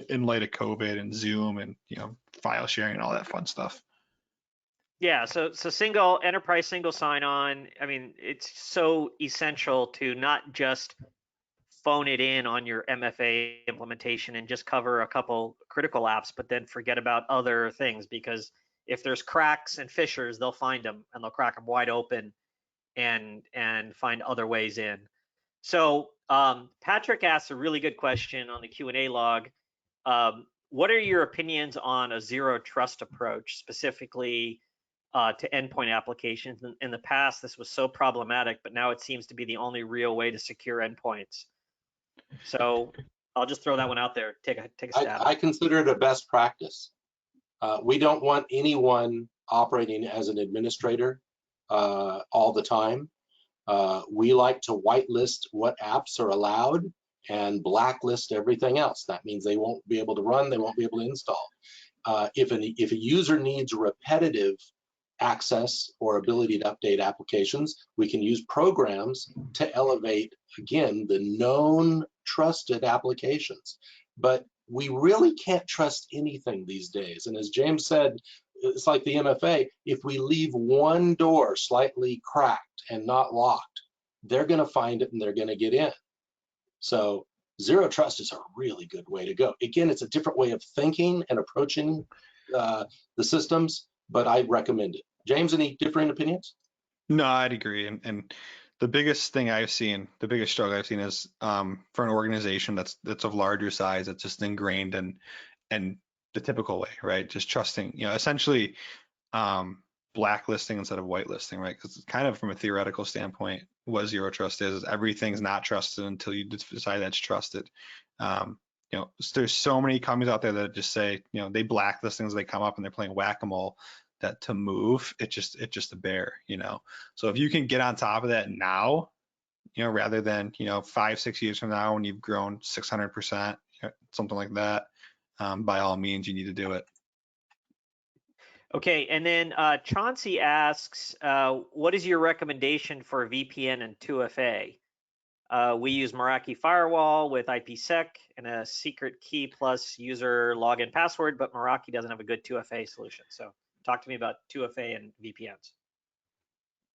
in light of COVID and Zoom and file sharing and all that fun stuff. Yeah, so single enterprise single sign-on. I mean, it's so essential to not just phone it in on your MFA implementation and just cover a couple critical apps, but then forget about other things, because if there's cracks and fissures, they'll find them and they'll crack them wide open and find other ways in. So Patrick asked a really good question on the Q&A log. What are your opinions on a zero trust approach, specifically to endpoint applications? In the past, this was so problematic, but now it seems to be the only real way to secure endpoints. So I'll just throw that one out there. Take a stab. I consider it a best practice. We don't want anyone operating as an administrator all the time. We like to whitelist what apps are allowed and blacklist everything else. That means they won't be able to run, they won't be able to install. If a user needs repetitive access or ability to update applications, we can use programs to elevate, again, the known trusted applications. But we really can't trust anything these days. And as James said, it's like the MFA. If we leave one door slightly cracked and not locked, they're going to find it and they're going to get in. So zero trust is a really good way to go. Again, it's a different way of thinking and approaching the systems, but I recommend it. James, any different opinions? No, I'd agree. And the biggest thing I've seen, the biggest struggle I've seen is for an organization that's of larger size, that's just ingrained in the typical way, right? Just trusting, essentially blacklisting instead of whitelisting, right? Because it's kind of from a theoretical standpoint, what zero trust is everything's not trusted until you decide that's trusted. There's so many companies out there that just say, they blacklist things, they come up and they're playing whack-a-mole, that to move, it's just a bear, So if you can get on top of that now, rather than, 5-6 years from now when you've grown 600%, something like that, by all means, you need to do it. Okay, and then Chauncey asks, what is your recommendation for VPN and 2FA? We use Meraki Firewall with IPsec and a secret key plus user login password, but Meraki doesn't have a good 2FA solution. So talk to me about 2FA and VPNs.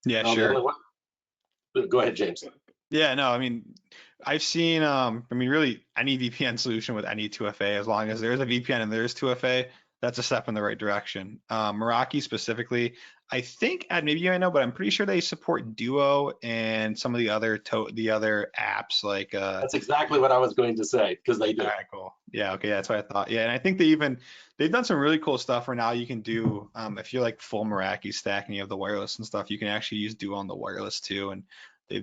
Yeah, sure. Go ahead, James. Yeah, no, I mean, I've seen, really any VPN solution with any 2FA, as long as there's a VPN and there's 2FA, that's a step in the right direction. Meraki specifically, I think, maybe you might know, but I'm pretty sure they support Duo and some of the other apps like. That's exactly what I was going to say, because they do. All right, cool. Yeah, okay, that's what I thought. Yeah, and I think they've done some really cool stuff where now you can do, if you're like full Meraki stack and you have the wireless and stuff, you can actually use Duo on the wireless too, and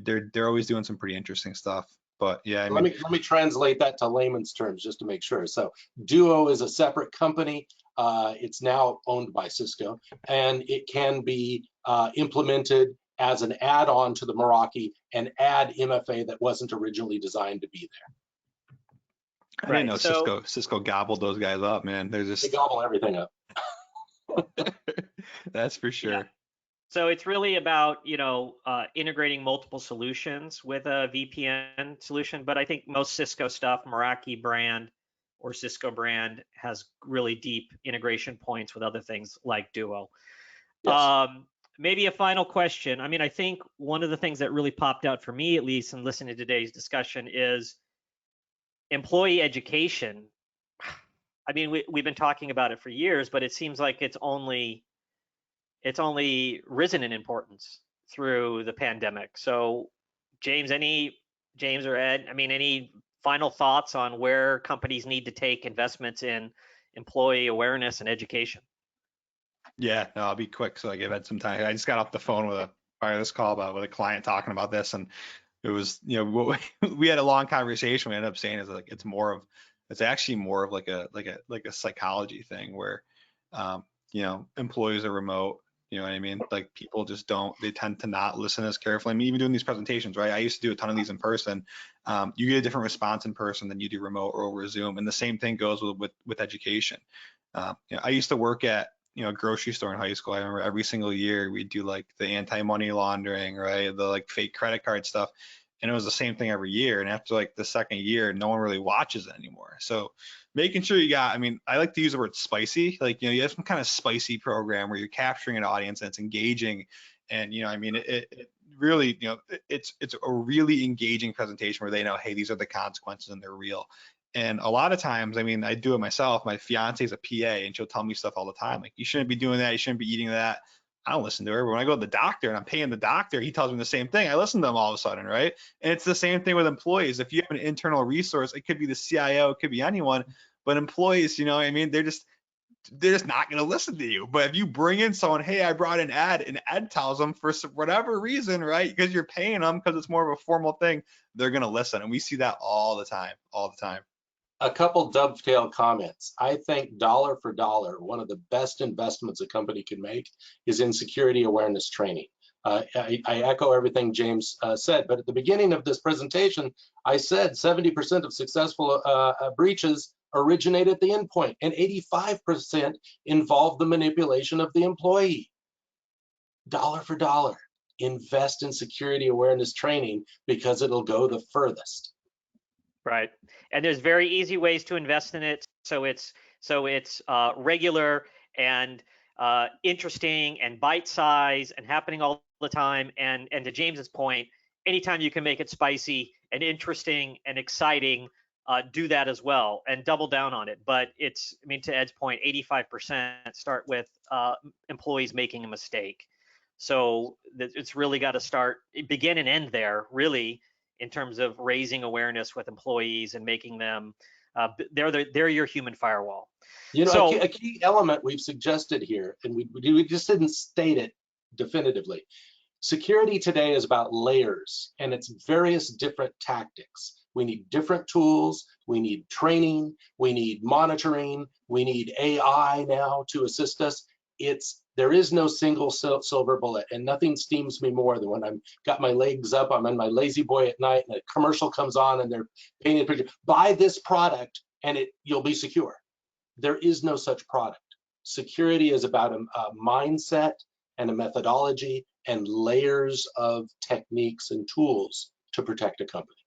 they're always doing some pretty interesting stuff. But yeah, let me translate that to layman's terms just to make sure. So Duo is a separate company. It's now owned by Cisco, and it can be implemented as an add-on to the Meraki and add MFA that wasn't originally designed to be there. I didn't know Cisco gobbled those guys up, man. They gobble everything up. That's for sure. Yeah. So it's really about, integrating multiple solutions with a VPN solution. But I think most Cisco stuff, Meraki brand or Cisco brand, has really deep integration points with other things like Duo. Yes. Maybe a final question. I mean, I think one of the things that really popped out for me, at least, in listening to today's discussion is employee education. I mean, we've been talking about it for years, but it seems like it's only risen in importance through the pandemic. So James or Ed, I mean, any final thoughts on where companies need to take investments in employee awareness and education? Yeah, no, I'll be quick so I give Ed some time. I just got off the phone with this call with a client talking about this, and it was, we had a long conversation. We ended up saying is like it's actually more of like a psychology thing where employees are remote. You know what I mean? Like people just they tend to not listen as carefully. I mean, even doing these presentations, right? I used to do a ton of these in person. You get a different response in person than you do remote or over Zoom. And the same thing goes with education. I used to work at a grocery store in high school. I remember every single year we'd do like the anti-money laundering, right? The like fake credit card stuff. And it was the same thing every year. And after like the second year, no one really watches it anymore. So making sure I like to use the word spicy, like, you have some kind of spicy program where you're capturing an audience and it's engaging. And, it really, it's a really engaging presentation where they know, hey, these are the consequences and they're real. And a lot of times, I do it myself. My fiance is a PA and she'll tell me stuff all the time. Like, you shouldn't be doing that. You shouldn't be eating that. I don't listen to her. But when I go to the doctor and I'm paying the doctor, he tells me the same thing. I listen to them all of a sudden, right? And it's the same thing with employees. If you have an internal resource, it could be the CIO, it could be anyone, but employees, they're just not going to listen to you. But if you bring in someone, hey, I brought an ad, and Ed tells them for whatever reason, right? Because you're paying them because it's more of a formal thing, they're going to listen. And we see that all the time. A couple dovetail comments. I think dollar for dollar, one of the best investments a company can make is in security awareness training. I echo everything James said, but at the beginning of this presentation, I said 70% of successful breaches originate at the endpoint, and 85% involve the manipulation of the employee. Dollar for dollar, invest in security awareness training because it'll go the furthest. Right, and there's very easy ways to invest in it. So it's regular and interesting and bite size and happening all the time. And to James's point, anytime you can make it spicy and interesting and exciting, do that as well and double down on it. But to Ed's point, 85% start with employees making a mistake. So it's really got to begin and end there, really, in terms of raising awareness with employees and making them they're your human firewall. A key element we've suggested here, and we just didn't state it definitively. Security today is about layers and it's various different tactics. We need different tools, we need training, we need monitoring, we need AI now to assist us. There is no single silver bullet, and nothing steams me more than when I've got my legs up, I'm in my lazy boy at night, and a commercial comes on and they're painting a picture. Buy this product and you'll be secure. There is no such product. Security is about a mindset and a methodology and layers of techniques and tools to protect a company.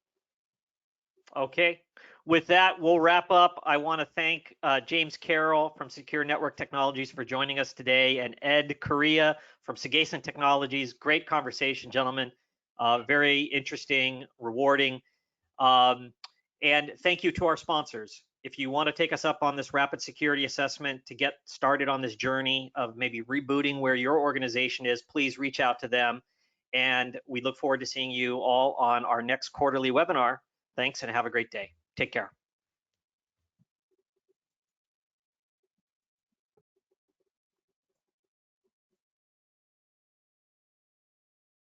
Okay. With that, we'll wrap up. I want to thank James Carroll from Secure Network Technologies for joining us today, and Ed Correa from Sagacent Technologies. Great conversation, gentlemen. Very interesting, rewarding. And thank you to our sponsors. If you want to take us up on this rapid security assessment to get started on this journey of maybe rebooting where your organization is, please reach out to them. And we look forward to seeing you all on our next quarterly webinar. Thanks and have a great day. Take care.